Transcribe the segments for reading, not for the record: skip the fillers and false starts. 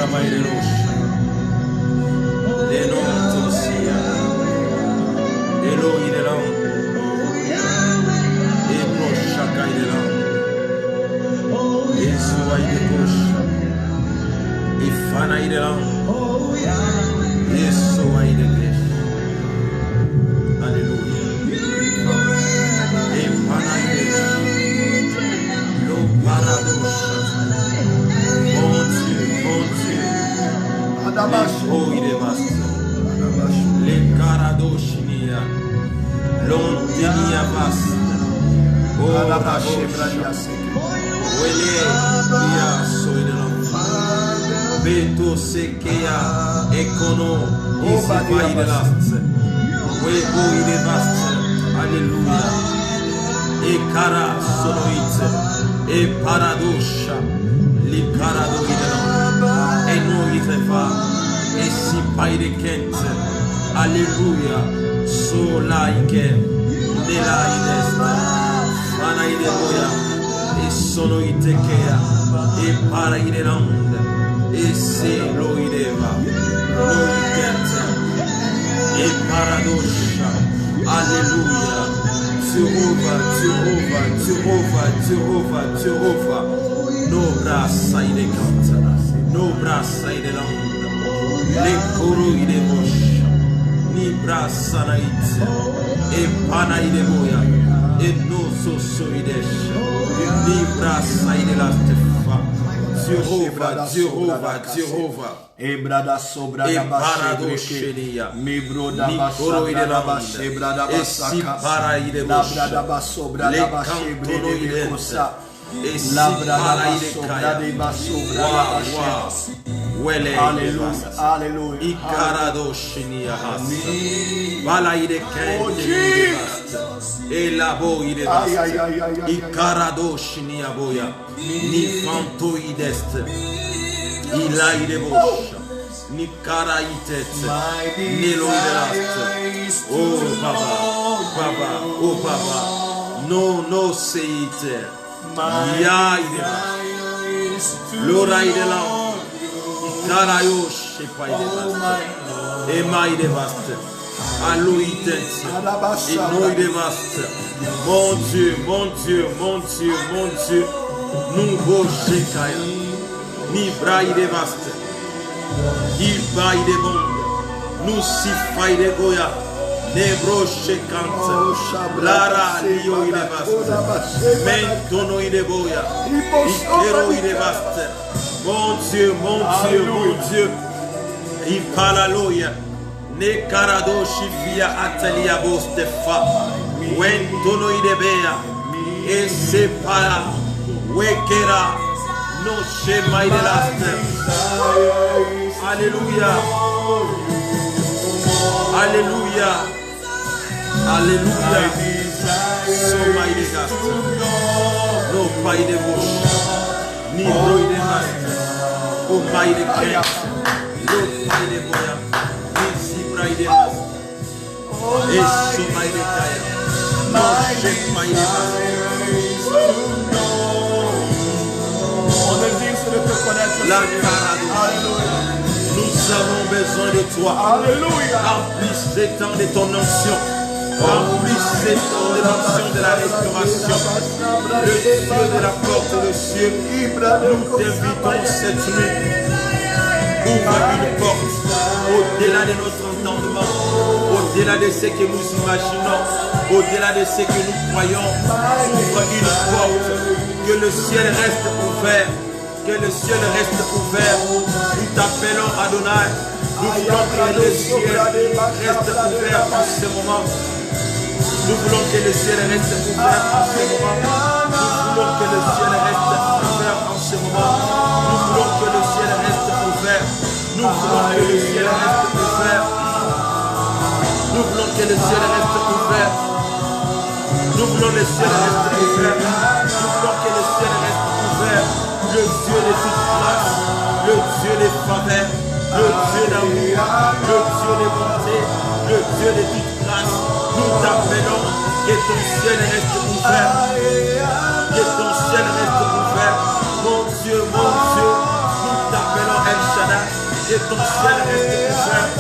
Shabaidelosha. Lenontosia. Eloidelam. Ebro Shakaidelam. Esuaidekosha. Ifanaidelam. Esuaidekesh. Alléluia. Efanaidesh. Lo paradosha. Mon Dieu, mon Dieu. Oh, il est vaste. Les Karadoshinia. L'Ontinia vaste. Oh, Rabosha. Wele, Pia, Soidelam. Beto, Sekea, Ekono, Isipa, il est vaste. Webo, il est vaste. Alléluia. Et Kara, Sonoïte. Et Paradosha. Les Karadoidelam. Et nous, il est vaste. Et si paille de Kent, alléluia, solaike, nelaïdest, anaïdeboya, et sonoïtekea, et paraïdeland, et c'est loïdeva, loïdent, et paradosha, alléluia, Jehovah, nos bras saïde Kent, nos bras saïde land. Les koro ide bosh, ni brasanaït, et panaïdeboya, et nos sosoidesh, ni brasaïde la stefa, Jehovah, et brada sobra et paradoshenia, ni koro ide la et si paraïde bosh, les cantonoïdes, et si paraïde kaya, Wele, Alléluia. Ikaradoshinia hasa. Balaide kente elabo ide basta. Ikaradoshinia boya. Ni fantoidest. Ilaide bosha. Ni karaitet. Neloidelast. Oh Baba. Oh Baba. No seite. Ya ide basta. Lora ide la. Karayosh et pas de vaste. Et maï de vaste. Aloïtens. Et nous de vaste. Mon Dieu. Nous rocher kaya. Ni braille de vaste. Il baille de monde. Nous si faille de goya. Ne broche kante. Lara lio de vaste. Mentono de boya. Ikero de vaste. Mon Dieu. Il parle à l'oya. Ne karadoshi via atelia bostefa. Wen tono idebea. Et c'est para. Wekera. No shema idelaste. Alléluia. So my disaster. No pai de bush. Ni broi de master. Oh pai de kent. No pai de boya. Ni si brai de master. Et so pai de kaya. No shek pai de master. On existe de te connaître. La carado. Nous avons besoin de toi. Alléluia. Remplis ces temps de ton onction. Remplis ces temps de l'onction de la restauration. Le Dieu de la porte de cieux. Nous t'invitons cette nuit. Ouvre une porte au-delà de notre entendement, au-delà de ce que nous imaginons, au-delà de ce que nous croyons. Ouvre une porte. Que le ciel reste ouvert. Que le ciel reste ouvert. Nous t'appelons Adonai. Nous voulons que le ciel reste ouvert en ce moment. Nous voulons que le ciel reste ouvert en ce moment. Nous voulons que le ciel reste ouvert en ce moment. Nous voulons que le ciel reste ouvert. Nous voulons que le ciel reste ouvert. Nous voulons que le ciel reste ouvert. Nous voulons que le ciel reste ouvert. Nous voulons que le ciel reste ouvert. Le Dieu de toute grâce, le Dieu de faveur, le Dieu d'amour, le Dieu de bonté, le Dieu de toute grâce. Nous t'appelons que ton ciel reste ouvert. Que ton ciel reste ouvert. Mon Dieu, nous t'appelons El Shaddai. Et ton ciel reste ouvert.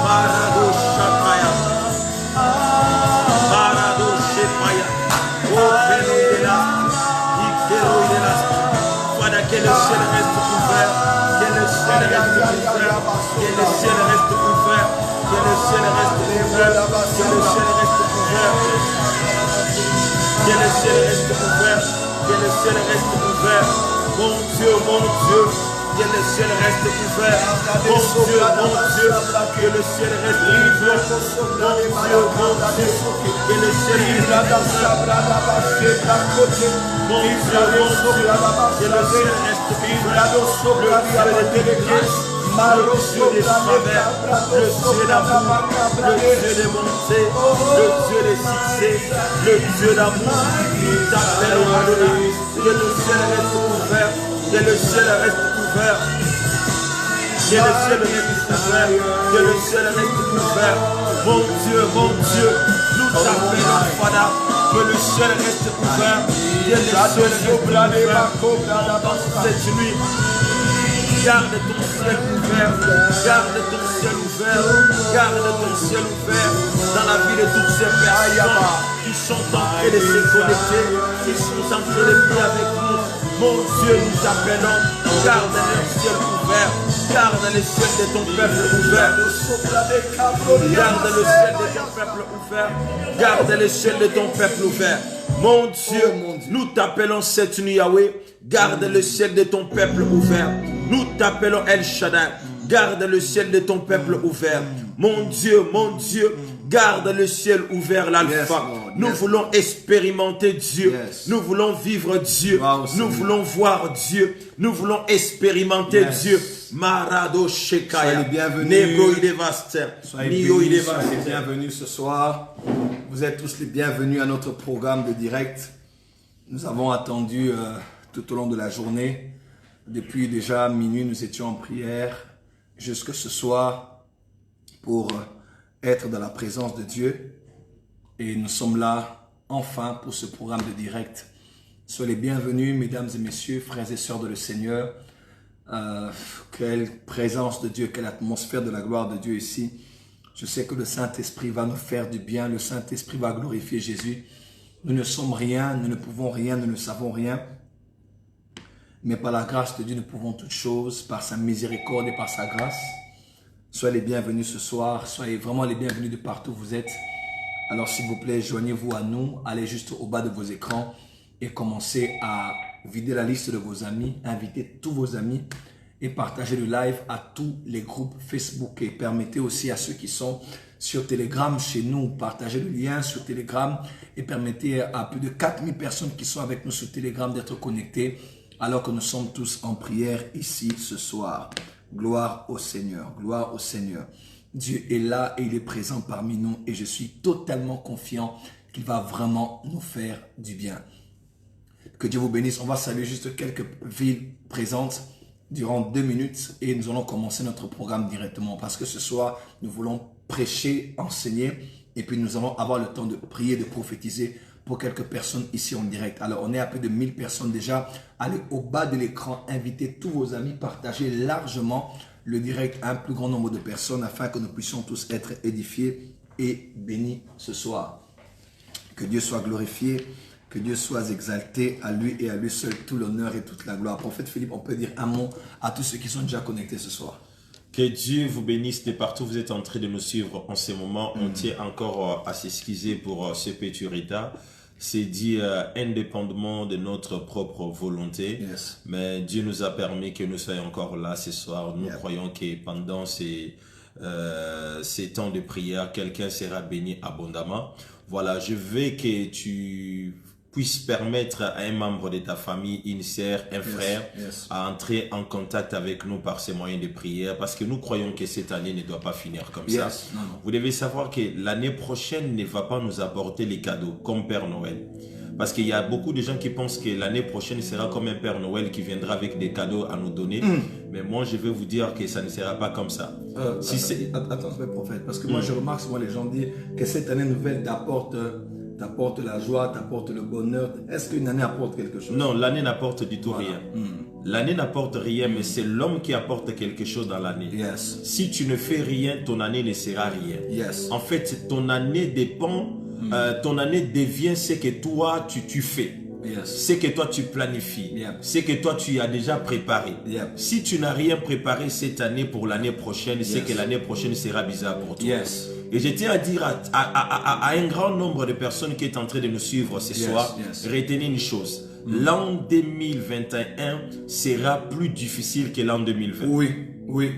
Marado Shakaya. Marado Shepaya. Oh, Beno de la. Ikero de la. Voilà que le ciel reste ouvert. Que le ciel reste ouvert. Que le ciel reste ouvert. Que le ciel reste ouvert. Que le ciel reste ouvert. Que le ciel reste ouvert. Que le ciel reste ouvert. Mon Dieu, que le ciel reste ouvert. Mon Dieu, que le ciel reste ouvert. Mon Dieu, que le ciel reste ouvert. Mon Dieu, que le ciel reste ouvert. Le Dieu des faveurs, le Dieu d'amour, le Dieu de bonté, le Dieu de succès, le Dieu d'amour. Nous t'appelons à lui. Que le ciel reste ouvert, que le ciel reste ouvert, que le ciel reste ouvert, que le ciel reste ouvert. Mon Dieu, nous t'appelons, Fada, que le ciel reste ouvert, que le ciel reste ouvert pendant cette nuit. Garde ton ciel ouvert, garde ton ciel ouvert, garde ton ciel ouvert dans la vie de toutes ces personnes qui sont en train de se connecter, qui sont en train de prier avec nous. Mon Dieu, nous t'appelons, garde le ciel ouvert, garde le ciel de ton peuple ouvert, garde le ciel de ton peuple ouvert, garde le ciel de ton peuple ouvert. Mon Dieu, nous t'appelons cette nuit, Yahweh, garde le ciel de ton peuple ouvert. Nous t'appelons El Shaddai, garde le ciel de ton peuple ouvert. Mon Dieu, garde le ciel ouvert, l'alpha. Nous voulons expérimenter Dieu. Nous voulons vivre Dieu. Nous voulons voir Dieu. Nous voulons expérimenter Dieu. Marado Shekaya. Soyez bienvenus ce soir. Vous êtes tous les bienvenus à notre programme de direct. Nous avons attendu tout au long de la journée. Depuis déjà minuit, nous étions en prière jusque ce soir pour être dans la présence de Dieu. Et nous sommes là enfin pour ce programme de direct. Soyez les bienvenus, mesdames et messieurs, frères et sœurs de le Seigneur. Quelle présence de Dieu, quelle atmosphère de la gloire de Dieu ici. Je sais que le Saint-Esprit va nous faire du bien. Le Saint-Esprit va glorifier Jésus. Nous ne sommes rien, nous ne pouvons rien, nous ne savons rien. Mais par la grâce de Dieu, nous pouvons toutes choses, par sa miséricorde et par sa grâce. Soyez les bienvenus ce soir, soyez vraiment les bienvenus de partout où vous êtes. Alors s'il vous plaît, joignez-vous à nous, allez juste au bas de vos écrans et commencez à vider la liste de vos amis, invitez tous vos amis et partagez le live à tous les groupes Facebook. Et permettez aussi à ceux qui sont sur Telegram chez nous, partagez le lien sur Telegram et permettez à plus de 4000 personnes qui sont avec nous sur Telegram d'être connectés alors que nous sommes tous en prière ici ce soir. Gloire au Seigneur, gloire au Seigneur. Dieu est là et il est présent parmi nous et je suis totalement confiant qu'il va vraiment nous faire du bien. Que Dieu vous bénisse. On va saluer juste quelques villes présentes durant 2 minutes et nous allons commencer notre programme directement parce que ce soir, nous voulons prêcher, enseigner et puis nous allons avoir le temps de prier, de prophétiser pour quelques personnes ici en direct. Alors, on est à plus de 1000 personnes déjà. Allez au bas de l'écran, invitez tous vos amis, partagez largement le direct à un plus grand nombre de personnes afin que nous puissions tous être édifiés et bénis ce soir. Que Dieu soit glorifié, que Dieu soit exalté, à lui et à lui seul tout l'honneur et toute la gloire. Prophète Philippe, on peut dire un mot à tous ceux qui sont déjà connectés ce soir. Que Dieu vous bénisse de partout où vous êtes en train de nous suivre en ce moment. On tient encore à s'excuser pour ce petit retard. C'est dit indépendamment de notre propre volonté. Yes. Mais Dieu nous a permis que nous soyons encore là ce soir. Nous croyons que pendant ces temps de prière, quelqu'un sera béni abondamment. Voilà, je veux que tu puisses permettre à un membre de ta famille, une sœur, un frère, à entrer en contact avec nous par ces moyens de prière, parce que nous croyons que cette année ne doit pas finir comme ça. Non. Vous devez savoir que l'année prochaine ne va pas nous apporter les cadeaux comme Père Noël. Parce qu'il y a beaucoup de gens qui pensent que l'année prochaine sera comme un Père Noël qui viendra avec des cadeaux à nous donner. Mais moi, je veux vous dire que ça ne sera pas comme ça. Attends, prophète, parce que moi, je remarque souvent les gens dire que cette année nouvelle apporte t'apporte la joie, t'apporte le bonheur. Est-ce qu'une année apporte quelque chose? Non, l'année n'apporte du tout rien. L'année n'apporte rien, mais c'est l'homme qui apporte quelque chose dans l'année. Yes. Si tu ne fais rien, ton année ne sera rien. Yes. En fait, ton année dépend, ton année devient ce que toi tu fais. Yes. Ce que toi tu planifies. Yep. Ce que toi tu as déjà préparé. Yep. Si tu n'as rien préparé cette année pour l'année prochaine, c'est que l'année prochaine sera bizarre pour toi. Yes. Et je tiens à dire à un grand nombre de personnes qui est en train de nous suivre ce soir, retenez une chose. L'an 2021 sera plus difficile que l'an 2020. Oui, oui.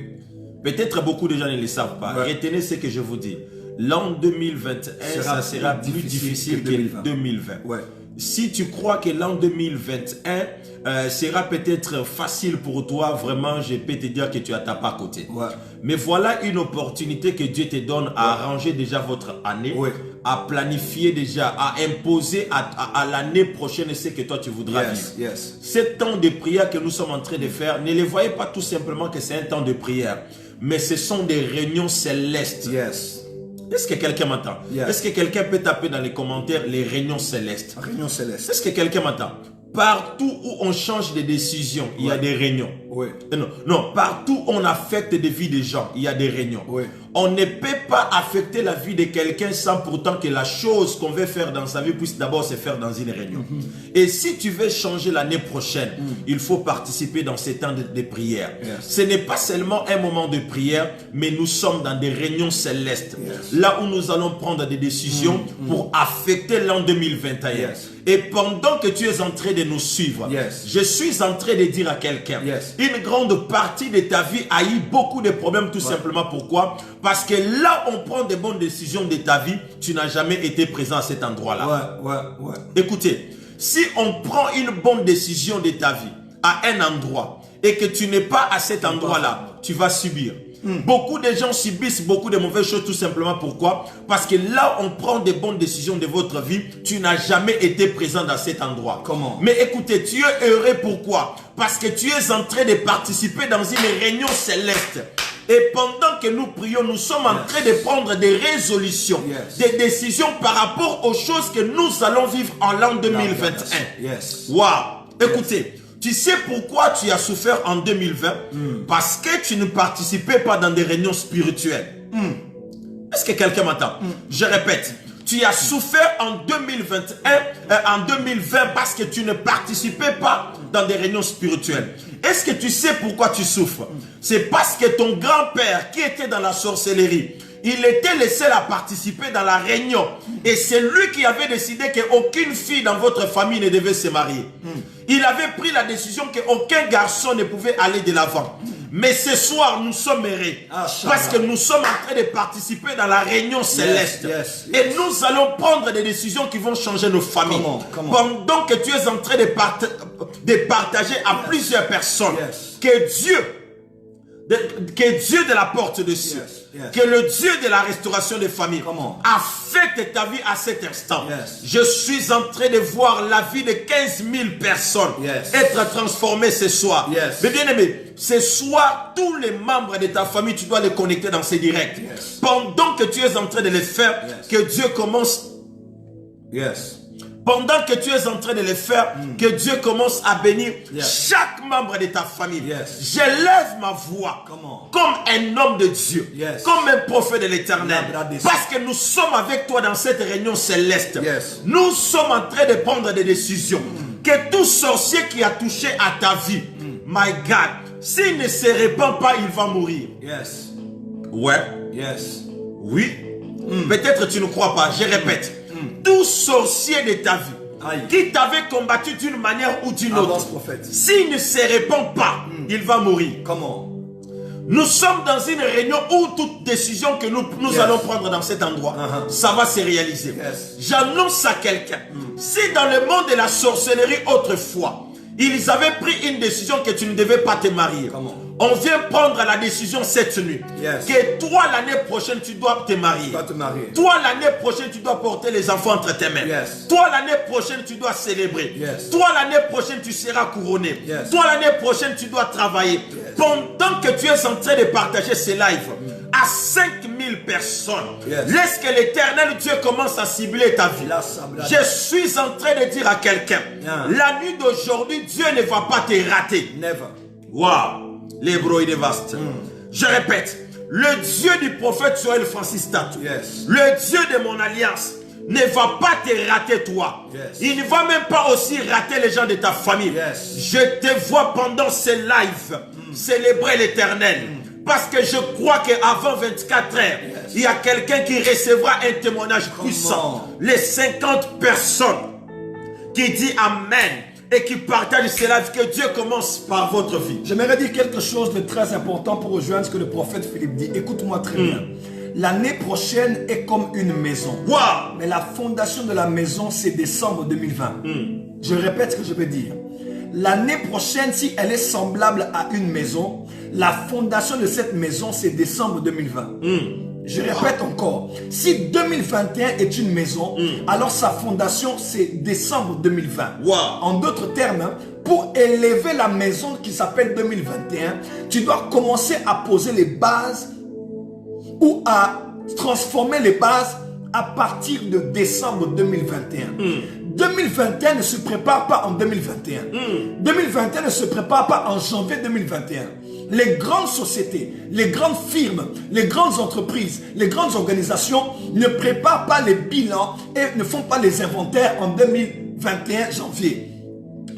Peut-être beaucoup de gens ne le savent pas. Ouais. Retenez ce que je vous dis. L'an 2021, ça sera plus difficile que 2020. Ouais. Si tu crois que l'an 2021 sera peut-être facile pour toi, vraiment, je peux te dire que tu as tapé à côté. Ouais. Mais voilà une opportunité que Dieu te donne à arranger déjà votre année, à planifier déjà, à imposer à l'année prochaine ce que toi tu voudras vivre. Yes. Ce temps de prière que nous sommes en train de faire, ne les voyez pas tout simplement que c'est un temps de prière, mais ce sont des réunions célestes. Yes. Est-ce que quelqu'un m'entend? Yes. Est-ce que quelqu'un peut taper dans les commentaires les réunions célestes? Réunion céleste. Est-ce que quelqu'un m'entend? Partout où on change de décision, il y a des réunions. Oui. Non, partout où on affecte des vies des gens, il y a des réunions. Oui. On ne peut pas affecter la vie de quelqu'un sans pourtant que la chose qu'on veut faire dans sa vie puisse d'abord se faire dans une réunion. Et si tu veux changer l'année prochaine, il faut participer dans ces temps de prière. Yes. Ce n'est pas seulement un moment de prière, mais nous sommes dans des réunions célestes. Yes. Là où nous allons prendre des décisions pour affecter l'an 2021. Yes. Et pendant que tu es en train de nous suivre, je suis en train de dire à quelqu'un, une grande partie de ta vie a eu beaucoup de problèmes tout simplement. Pourquoi? Parce que là on prend des bonnes décisions de ta vie, tu n'as jamais été présent à cet endroit-là. Ouais. Écoutez, si on prend une bonne décision de ta vie à un endroit et que tu n'es pas à cet endroit-là, tu vas subir. Beaucoup de gens subissent beaucoup de mauvaises choses tout simplement. Pourquoi? Parce que là on prend des bonnes décisions de votre vie, tu n'as jamais été présent dans cet endroit. Comment? Mais écoutez, tu es heureux. Pourquoi? Parce que tu es en train de participer dans une réunion céleste. Et pendant que nous prions, nous sommes en train de prendre des résolutions, des décisions par rapport aux choses que nous allons vivre en l'an 2021. Waouh! Écoutez, tu sais pourquoi tu as souffert en 2020? Parce que tu ne participais pas dans des réunions spirituelles. Est-ce que quelqu'un m'entend? Je répète. Tu as souffert en 2020 parce que tu ne participais pas dans des réunions spirituelles. Est-ce que tu sais pourquoi tu souffres? C'est parce que ton grand-père qui était dans la sorcellerie, il était le seul à participer dans la réunion. Et c'est lui qui avait décidé qu'aucune fille dans votre famille ne devait se marier. Il avait pris la décision qu'aucun garçon ne pouvait aller de l'avant. Mais ce soir, nous sommes heureux parce que nous sommes en train de participer dans la réunion céleste. Et nous allons prendre des décisions qui vont changer nos familles. Pendant que tu es en train de partager à plusieurs personnes que Dieu de la porte de cieux, que le Dieu de la restauration des familles affecte ta vie à cet instant. Je suis en train de voir la vie de 15 000 personnes être transformées ce soir. Mais bien aimé, ce soir, tous les membres de ta famille, tu dois les connecter dans ces directs. Pendant que tu es en train de les faire, que Dieu commence. Pendant que tu es en train de les faire, que Dieu commence à bénir chaque membre de ta famille. J'élève ma voix comme un homme de Dieu, comme un prophète de l'Éternel. Parce que nous sommes avec toi dans cette réunion céleste. Nous sommes en train de prendre des décisions. Que tout sorcier qui a touché à ta vie, my God, s'il ne se répand pas, il va mourir. Oui. Peut-être tu ne crois pas, je répète. Tout sorcier de ta vie qui t'avait combattu d'une manière ou d'une autre, s'il ne se répand pas, il va mourir. Nous sommes dans une réunion où toute décision que nous allons prendre dans cet endroit, ça va se réaliser. J'annonce à quelqu'un, si dans le monde de la sorcellerie autrefois, ils avaient pris une décision que tu ne devais pas te marier, on vient prendre la décision cette nuit que toi l'année prochaine tu dois te marier. Toi l'année prochaine tu dois porter les enfants entre tes mains. Toi l'année prochaine tu dois célébrer. Toi l'année prochaine tu seras couronné. Toi l'année prochaine tu dois travailler. Pendant que tu es en train de partager ces lives à 5000 personnes. Yes. Laisse que l'Éternel Dieu commence à cibler ta vie. Je suis en train de dire à quelqu'un, la nuit d'aujourd'hui, Dieu ne va pas te rater. Never. Waouh, l'hébreu il est vaste. Je répète, le Dieu du prophète Joël Francis Tatou, Yes. le Dieu de mon alliance, ne va pas te rater toi. Yes. Il ne va même pas aussi rater les gens de ta famille. Yes. Je te vois pendant ce live célébrer l'Éternel. Parce que je crois qu'avant 24 heures, il y a quelqu'un qui recevra un témoignage puissant. Les 50 personnes qui disent Amen et qui partagent cela, que Dieu commence par votre vie. J'aimerais dire quelque chose de très important pour rejoindre ce que le prophète Philippe dit. Écoute-moi très bien. L'année prochaine est comme une maison. Wow. Mais la fondation de la maison, c'est décembre 2020. Je répète ce que je veux dire. L'année prochaine, si elle est semblable à une maison, la fondation de cette maison, c'est décembre 2020. Je répète encore. Si 2021 est une maison, alors sa fondation, c'est décembre 2020. Wow. En d'autres termes, pour élever la maison qui s'appelle 2021, tu dois commencer à poser les bases ou à transformer les bases à partir de décembre 2021. 2021 ne se prépare pas en 2021. 2021 ne se prépare pas en janvier 2021. Les grandes sociétés, les grandes firmes, les grandes entreprises, les grandes organisations ne préparent pas les bilans et ne font pas les inventaires en 2021 janvier.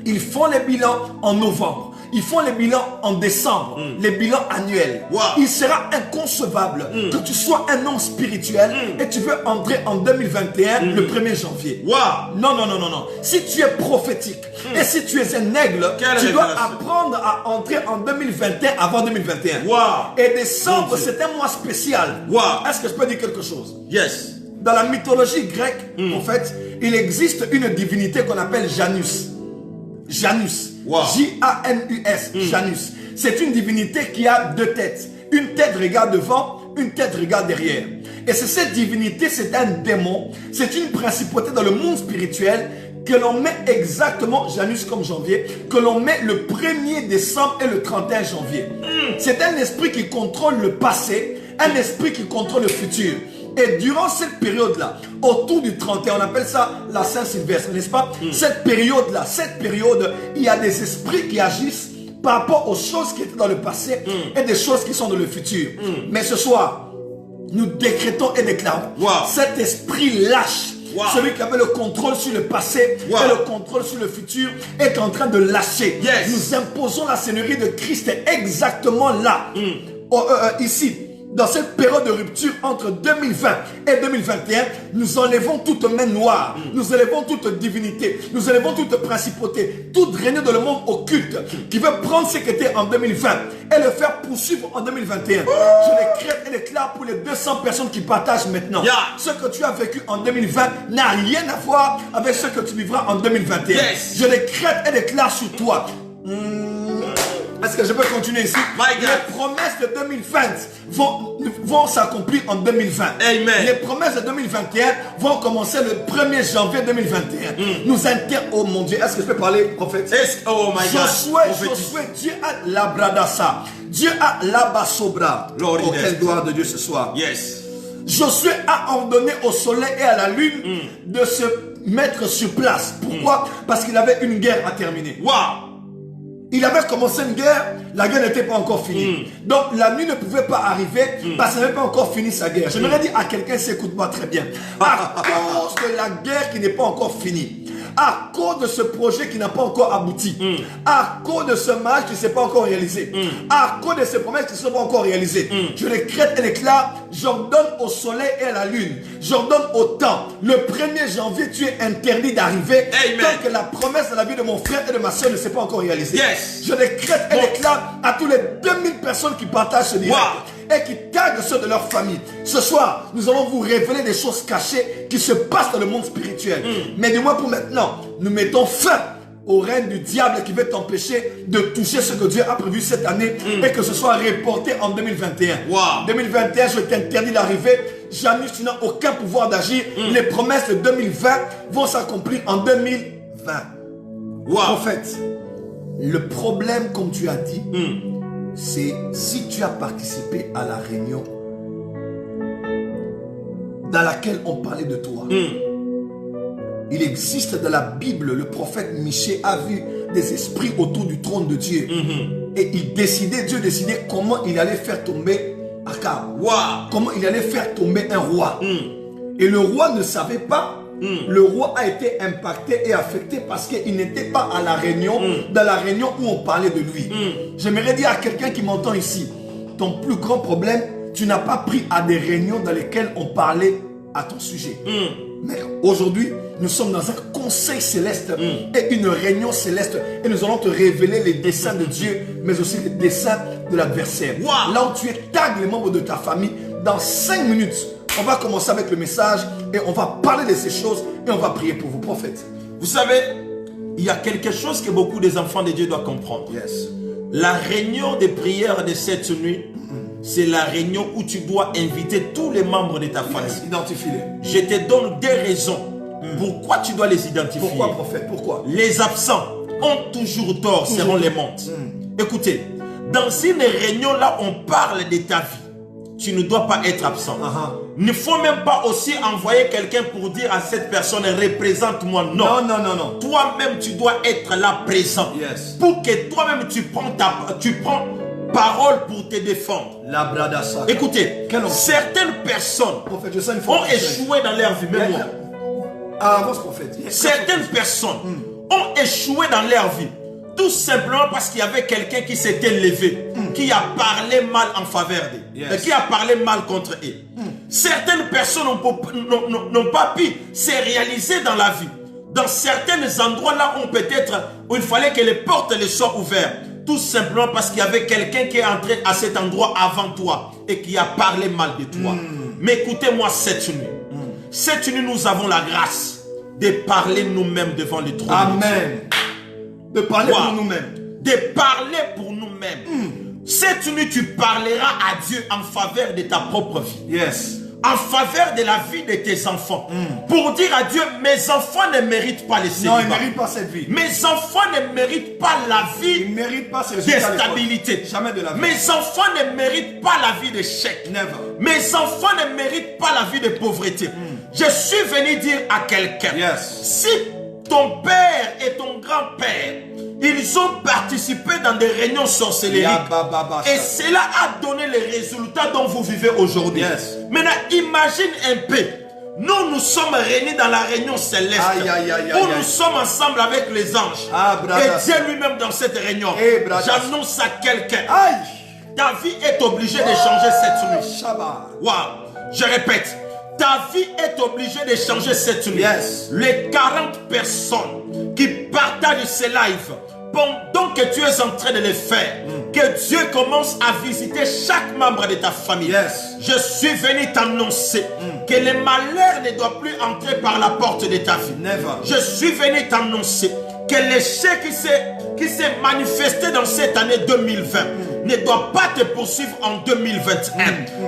Ils font les bilans en novembre. Ils font les bilans en décembre, les bilans annuels. Wow. Il sera inconcevable que tu sois un homme spirituel et tu veux entrer en 2021 le 1er janvier. Wow. Non, non, non, non, non. Si tu es prophétique et si tu es un aigle, tu dois apprendre à entrer en 2021 avant 2021. Wow. Et décembre, c'est un mois spécial. Wow. Est-ce que je peux dire quelque chose? Yes. Dans la mythologie grecque, en fait, il existe une divinité qu'on appelle Janus. Janus. Wow. J-A-N-U-S. Janus. C'est une divinité qui a deux têtes. Une tête regarde devant, une tête regarde derrière. Et c'est cette divinité, c'est un démon. C'est une principauté dans le monde spirituel que l'on met exactement, Janus comme janvier, que l'on met le 1er décembre et le 31 janvier. C'est un esprit qui contrôle le passé, un esprit qui contrôle le futur. Et durant cette période-là, autour du 31, on appelle ça la Saint-Sylvestre, n'est-ce pas? Cette période-là, il y a des esprits qui agissent par rapport aux choses qui étaient dans le passé et des choses qui sont dans le futur. Mais ce soir, nous décrétons et déclarons, cet esprit lâche. Wow. Celui qui avait le contrôle sur le passé et le contrôle sur le futur est en train de lâcher. Yes. Nous imposons la seigneurie de Christ exactement là, ici. Dans cette période de rupture entre 2020 et 2021, nous enlevons toute main noire, nous enlevons toute divinité, nous enlevons toute principauté, tout règne dans le monde occulte qui veut prendre ce qui était en 2020 et le faire poursuivre en 2021. Je décrète et déclare pour les 200 personnes qui partagent maintenant. Ce que tu as vécu en 2020 n'a rien à voir avec ce que tu vivras en 2021. Yes. Je décrète et déclare sur toi. Est-ce que je peux continuer ici? Les promesses de 2020 vont s'accomplir en 2020. Amen. Les promesses de 2021 vont commencer le 1er janvier 2021. Oh mon Dieu, est-ce que je peux parler, prophète? Oh my God. Josué, Dieu a l'abradassa. Dieu a l'abasobra. Oh, quelle gloire de Dieu ce soir. Yes. Josué a ordonné au soleil et à la lune de se mettre sur place. Pourquoi? Parce qu'il avait une guerre à terminer. Wow. Il avait commencé une guerre, la guerre n'était pas encore finie. Donc la nuit ne pouvait pas arriver parce qu'il n'avait pas encore fini sa guerre. J'aimerais dire à quelqu'un, écoute-moi très bien. À cause de la guerre qui n'est pas encore finie, à cause de ce projet qui n'a pas encore abouti, à cause de ce mariage qui ne s'est pas encore réalisé, à cause de ces promesses qui ne sont pas encore réalisées, je décrète et déclare, j'ordonne au soleil et à la lune, j'ordonne au temps, le 1er janvier, tu es interdit d'arriver tant que la promesse de la vie de mon frère et de ma soeur ne s'est pas encore réalisée. Yes. Je décrète et déclare à tous les 2000 personnes qui partagent ce direct et qui taguent ceux de leur famille. Ce soir, nous allons vous révéler des choses cachées qui se passent dans le monde spirituel. Mais du moins pour maintenant, nous mettons fin au règne du diable qui veut t'empêcher de toucher ce que Dieu a prévu cette année et que ce soit reporté en 2021. 2021, je t'interdis d'arriver. Janus, tu n'as aucun pouvoir d'agir. Les promesses de 2020 vont s'accomplir en 2020. En fait, le problème, comme tu as dit, c'est si tu as participé à la réunion dans laquelle on parlait de toi. Il existe dans la Bible, le prophète Michée a vu des esprits autour du trône de Dieu. Et Dieu décidait comment il allait faire tomber Akab. Comment il allait faire tomber un roi. Et le roi ne savait pas. Le roi a été impacté et affecté parce qu'il n'était pas à la réunion, dans la réunion où on parlait de lui. J'aimerais dire à quelqu'un qui m'entend ici, ton plus grand problème, tu n'as pas pris à des réunions dans lesquelles on parlait à ton sujet. Mais aujourd'hui, nous sommes dans un conseil céleste et une réunion céleste et nous allons te révéler les desseins de Dieu, mais aussi les desseins de l'adversaire. Là où tu es, tag les membres de ta famille. Dans 5 minutes, on va commencer avec le message et on va parler de ces choses et on va prier pour vous, prophètes. Vous savez, il y a quelque chose que beaucoup des enfants de Dieu doivent comprendre. La réunion de prière de cette nuit, c'est la réunion où tu dois inviter tous les membres de ta famille. Identifie-les. Je te donne des raisons. Pourquoi tu dois les identifier? Pourquoi, prophète? Pourquoi? Les absents ont toujours tort, seront les montes. Écoutez, dans une réunion là, on parle de ta vie. Tu ne dois pas être absent. Il ne faut même pas aussi envoyer quelqu'un pour dire à cette personne, représente-moi. Non. Toi-même, tu dois être là présent. Pour que toi-même, tu prends parole pour te défendre. Écoutez, certaines personnes ont échoué dans leur vie. Même moi. Certaines personnes ont échoué dans leur vie. Tout simplement parce qu'il y avait quelqu'un qui s'était levé, qui a parlé mal en faveur d'eux, qui a parlé mal contre eux. Certaines personnes n'ont pas pu se réaliser dans la vie. Dans certains endroits là où il fallait que les portes les soient ouvertes. Tout simplement parce qu'il y avait quelqu'un qui est entré à cet endroit avant toi et qui a parlé mal de toi. Mais écoutez-moi cette nuit. Cette nuit, nous avons la grâce de parler nous-mêmes devant le trône. Amen. De parler pour nous-mêmes. De parler pour nous-mêmes. Cette nuit, tu parleras à Dieu en faveur de ta propre vie. En faveur de la vie de tes enfants. Pour dire à Dieu, mes enfants ne méritent pas les célibats. Non, ils ne méritent pas cette vie. Mes enfants ne méritent pas la vie. Ils ne méritent pas ces de stabilité. Jamais de la vie. Mes enfants ne méritent pas la vie d'échec. Mes enfants ne méritent pas la vie de pauvreté. Je suis venu dire à quelqu'un, si ton père et ton grand-père, ils ont participé dans des réunions sorcellériques et cela a donné les résultats dont vous vivez aujourd'hui. Maintenant, imagine un peu. Nous sommes réunis dans la réunion céleste où nous sommes ensemble avec les anges. Et Dieu lui-même dans cette réunion. J'annonce à quelqu'un, ta vie est obligée de changer cette nuit. Je répète, ta vie est obligée de changer cette nuit. Les 40 personnes qui partagent ces lives, pendant que tu es en train de les faire, que Dieu commence à visiter chaque membre de ta famille. Je suis venu t'annoncer que les malheurs ne doivent plus entrer par la porte de ta vie. Je suis venu t'annoncer que l'échec qui s'est manifesté dans cette année 2020 ne doit pas te poursuivre en 2021.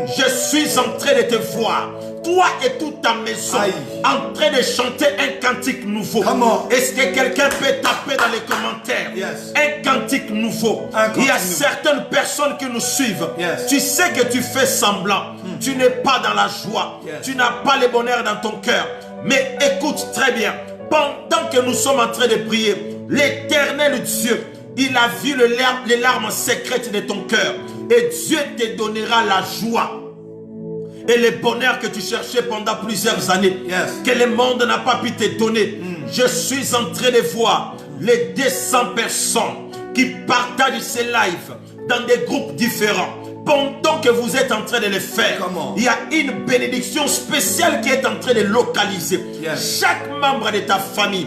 Je suis en train de te voir, toi et toute ta maison, en train de chanter un cantique nouveau. Est-ce que quelqu'un peut taper dans les commentaires un cantique nouveau? Il y a certaines personnes qui nous suivent. Tu sais que tu fais semblant. Tu n'es pas dans la joie. Tu n'as pas le bonheur dans ton cœur. Mais écoute très bien. Pendant que nous sommes en train de prier, l'Éternel Dieu, il a vu les larmes secrètes de ton cœur. Et Dieu te donnera la joie et le bonheur que tu cherchais pendant plusieurs années, que le monde n'a pas pu te donner. Je suis en train de voir les 200 personnes qui partagent ces lives dans des groupes différents. Pendant que vous êtes en train de les faire, il y a une bénédiction spéciale qui est en train de localiser chaque membre de ta famille.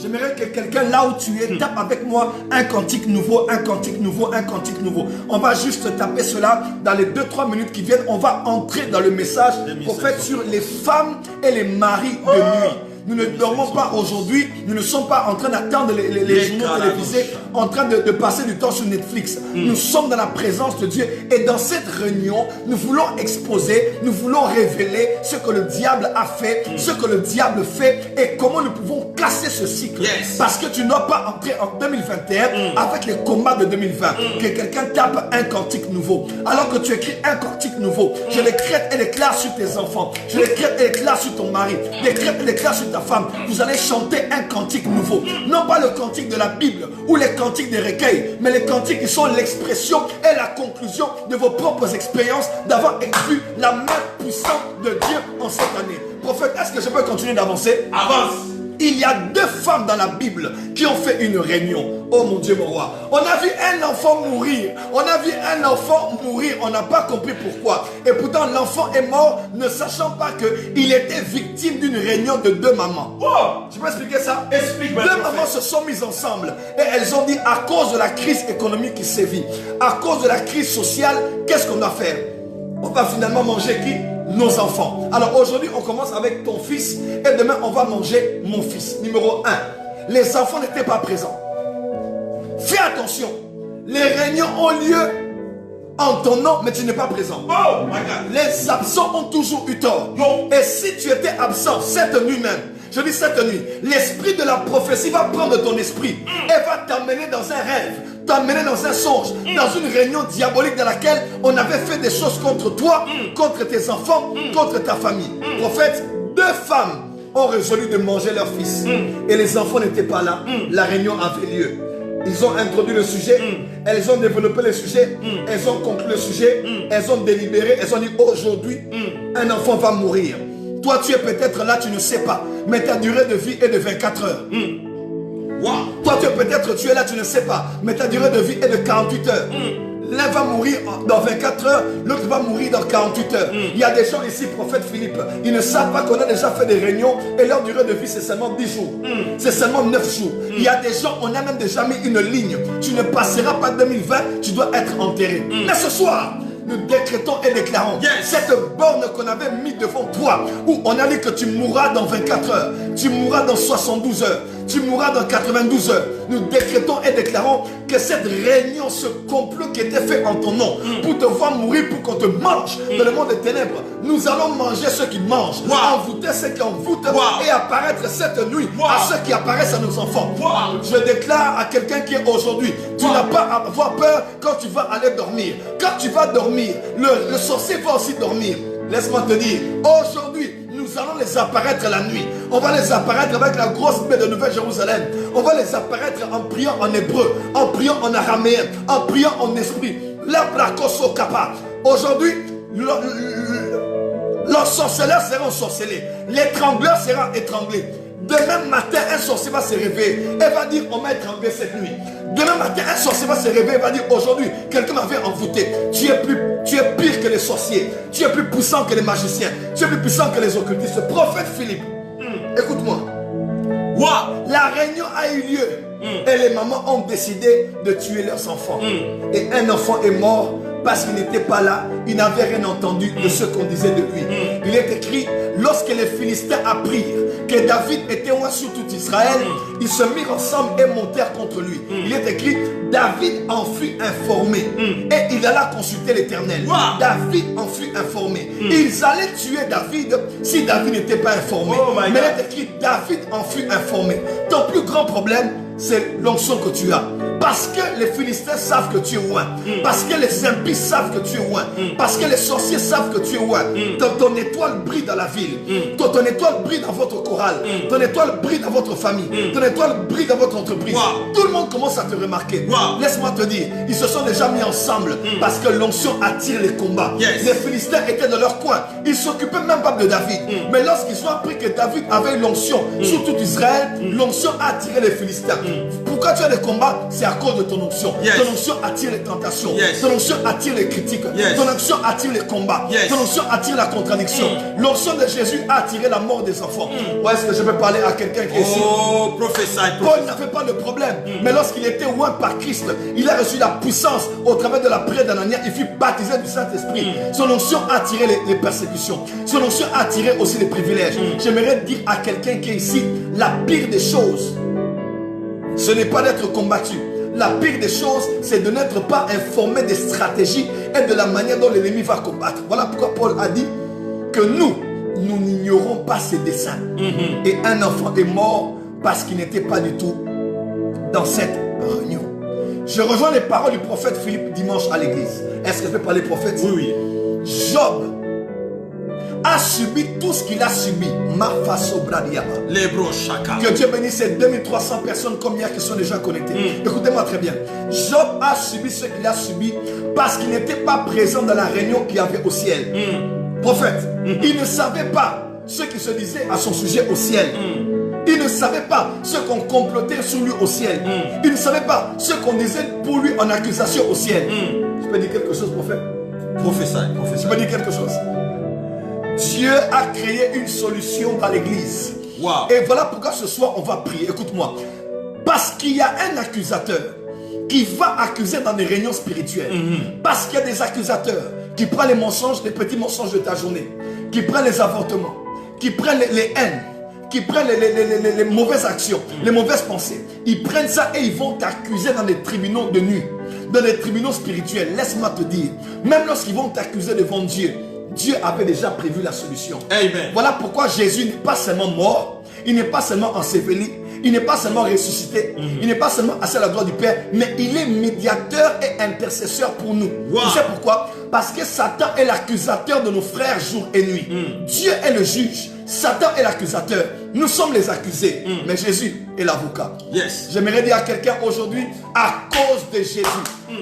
J'aimerais que quelqu'un là où tu es tape avec moi un cantique nouveau, un cantique nouveau, un cantique nouveau. On va juste taper cela dans les 2-3 minutes qui viennent. On va entrer dans le message prophète sur les femmes et les maris de nuit. Nous ne dormons pas aujourd'hui. Nous ne sommes pas en train d'attendre les journaux télévisés en train de passer du temps sur Netflix. Nous sommes dans la présence de Dieu. Et dans cette réunion, nous voulons exposer, nous voulons révéler ce que le diable a fait, ce que le diable fait et comment nous pouvons casser ce cycle. Parce que tu ne dois pas entrer en 2021 avec les combats de 2020. Que quelqu'un tape un cantique nouveau. Alors que tu écris un cantique nouveau, je décrète et déclare sur tes enfants. Je décrète et déclare sur ton mari. Décrète et déclare sur ta femme. Vous allez chanter un cantique nouveau. Non pas le cantique de la Bible ou les cantiques des recueils, mais les cantiques qui sont l'expression et la conclusion de vos propres expériences d'avoir vu la main puissante de Dieu en cette année. Prophète, est-ce que je peux continuer d'avancer? Avance. Il y a 2 femmes dans la Bible qui ont fait une réunion. Oh mon Dieu, mon roi. On a vu un enfant mourir. On a vu un enfant mourir. On n'a pas compris pourquoi. Et pourtant, l'enfant est mort ne sachant pas qu'il était victime d'une réunion de 2 mamans. Oh, je peux expliquer ça? Explique-moi. 2 mamans se sont mises ensemble. Et elles ont dit, à cause de la crise économique qui sévit, à cause de la crise sociale, qu'est-ce qu'on doit faire? On va finalement manger qui? Nos enfants. Alors aujourd'hui, on commence avec ton fils et demain, on va manger mon fils. Numéro 1. Les enfants n'étaient pas présents. Fais attention. Les réunions ont lieu en ton nom, mais tu n'es pas présent. Oh my God. Les absents ont toujours eu tort. Et si tu étais absent cette nuit même, je dis cette nuit, l'esprit de la prophétie va prendre ton esprit et va t'emmener dans un rêve, t'emmener dans un songe, dans une réunion diabolique dans laquelle on avait fait des choses contre toi, contre tes enfants, contre ta famille. Prophète, 2 femmes ont résolu de manger leur fils et les enfants n'étaient pas là. La réunion avait lieu. Ils ont introduit le sujet, elles ont développé le sujet, elles ont conclu le sujet, elles ont délibéré, elles ont dit aujourd'hui, un enfant va mourir. Toi, tu es peut-être là, tu ne sais pas, mais ta durée de vie est de 24 heures. Wow. Toi, tu es là, tu ne sais pas, mais ta durée de vie est de 48 heures. L'un va mourir dans 24 heures, l'autre va mourir dans 48 heures. Il y a des gens ici, prophète Philippe, ils ne savent pas qu'on a déjà fait des réunions et leur durée de vie c'est seulement 10 jours. C'est seulement 9 jours. Il y a des gens, on a même déjà mis une ligne. Tu ne passeras pas 2020, tu dois être enterré. Mais ce soir, nous décrétons et déclarons cette borne qu'on avait mise devant toi, où on a dit que tu mourras dans 24 heures, tu mourras dans 72 heures, tu mourras dans 92 heures. Nous décrétons et déclarons que cette réunion, ce complot qui était fait en ton nom, pour te voir mourir, pour qu'on te mange dans le monde des ténèbres, nous allons manger ceux qui mangent, envoûter ceux qui envoûtent, et apparaître cette nuit à ceux qui apparaissent à nos enfants. Je déclare à quelqu'un qui est aujourd'hui, tu n'as pas à avoir peur quand tu vas aller dormir. Quand tu vas dormir, le sorcier va aussi dormir. Laisse-moi te dire, aujourd'hui, nous allons les apparaître la nuit. On va les apparaître avec la grosse paix de Nouvelle-Jérusalem. On va les apparaître en priant en hébreu, en priant en araméen, en priant en esprit. Aujourd'hui, l'ensorceleur sera ensorcelé. L'étrangleur sera étranglé. Demain matin, un sorcier va se réveiller et va dire, on m'a étranglé cette nuit. Demain matin, un sorcier va se réveiller et va dire, aujourd'hui, quelqu'un m'avait envoûté. Tu es pire que les sorciers. Tu es plus puissant que les magiciens. Tu es plus puissant que les occultistes. Prophète Philippe, écoute-moi. La réunion a eu lieu et les mamans ont décidé de tuer leurs enfants. Et un enfant est mort parce qu'il n'était pas là, il n'avait rien entendu de ce qu'on disait de lui. Il est écrit, lorsque les Philistins apprirent que David était roi sur tout Israël, ils se mirent ensemble et montèrent contre lui. Il est écrit, David en fut informé et il alla consulter l'Éternel. David en fut informé. Ils allaient tuer David si David n'était pas informé. Mais il est écrit, David en fut informé. Ton plus grand problème, c'est l'onction que tu as. Parce que les Philistins savent que tu es loin. Parce que les impies savent que tu es loin. Parce que les sorciers savent que tu es loin. Ton étoile brille dans la ville. Ton étoile brille dans votre chorale. Ton étoile brille dans votre famille. Ton étoile brille dans votre entreprise. Tout le monde commence à te remarquer. Laisse-moi te dire, ils se sont déjà mis ensemble parce que l'onction attire les combats. Les Philistins étaient dans leur coin. Ils ne s'occupaient même pas de David. Mais lorsqu'ils ont appris que David avait l'onction sur tout Israël, l'onction a attiré les Philistins. Pourquoi tu as des combats? C'est à cause de ton onction. Ton onction attire les tentations. Ton onction attire les critiques. Ton onction attire les combats. Ton onction attire la contradiction. L'onction de Jésus a attiré la mort des enfants. Est-ce que je peux parler à quelqu'un qui est ici? Paul n'avait pas de problème. Mais lorsqu'il était oint par Christ, il a reçu la puissance au travers de la prière d'Anania. Il fut baptisé du Saint-Esprit. Son onction a attiré les persécutions. Son onction a attiré aussi les privilèges. J'aimerais dire à quelqu'un qui est ici, la pire des choses, ce n'est pas d'être combattu. la pire des choses, c'est de n'être pas informé des stratégies et de la manière dont l'ennemi va combattre. Voilà pourquoi Paul a dit que nous n'ignorons pas ses desseins. Et un enfant est mort parce qu'il n'était pas du tout dans cette réunion. Je rejoins les paroles du prophète Philippe dimanche à l'église. Est-ce que je peux parler prophète? Oui, oui. Job a subi tout ce qu'il a subi. Que Dieu bénisse ces 2300 personnes comme hier qui sont déjà connectées. Écoutez-moi très bien. Job a subi ce qu'il a subi parce qu'il n'était pas présent dans la réunion qu'il y avait au ciel. Prophète, il ne savait pas ce qui se disait à son sujet au ciel. Il ne savait pas ce qu'on complotait sur lui au ciel. Il ne savait pas ce qu'on disait pour lui en accusation au ciel. Je peux dire quelque chose, prophète? Professeur. Je peux dire quelque chose? Dieu a créé une solution dans l'église. Wow. Et voilà pourquoi ce soir on va prier. Écoute-moi. Parce qu'il y a un accusateur qui va accuser dans des réunions spirituelles. Parce qu'il y a des accusateurs qui prennent les mensonges, les petits mensonges de ta journée, qui prennent les avortements, qui prennent les haines, qui prennent les mauvaises actions, les mauvaises pensées. Ils prennent ça et ils vont t'accuser dans des tribunaux de nuit, dans des tribunaux spirituels. Laisse-moi te dire, même lorsqu'ils vont t'accuser devant Dieu, Dieu avait déjà prévu la solution. Amen. Voilà pourquoi Jésus n'est pas seulement mort, il n'est pas seulement enseveli, il n'est pas seulement ressuscité, il n'est pas seulement assis à la droite du Père, mais il est médiateur et intercesseur pour nous. Wow. Tu sais pourquoi? Parce que Satan est l'accusateur de nos frères jour et nuit. Dieu est le juge, Satan est l'accusateur. Nous sommes les accusés, mais Jésus est l'avocat. Yes. J'aimerais dire à quelqu'un aujourd'hui, à cause de Jésus,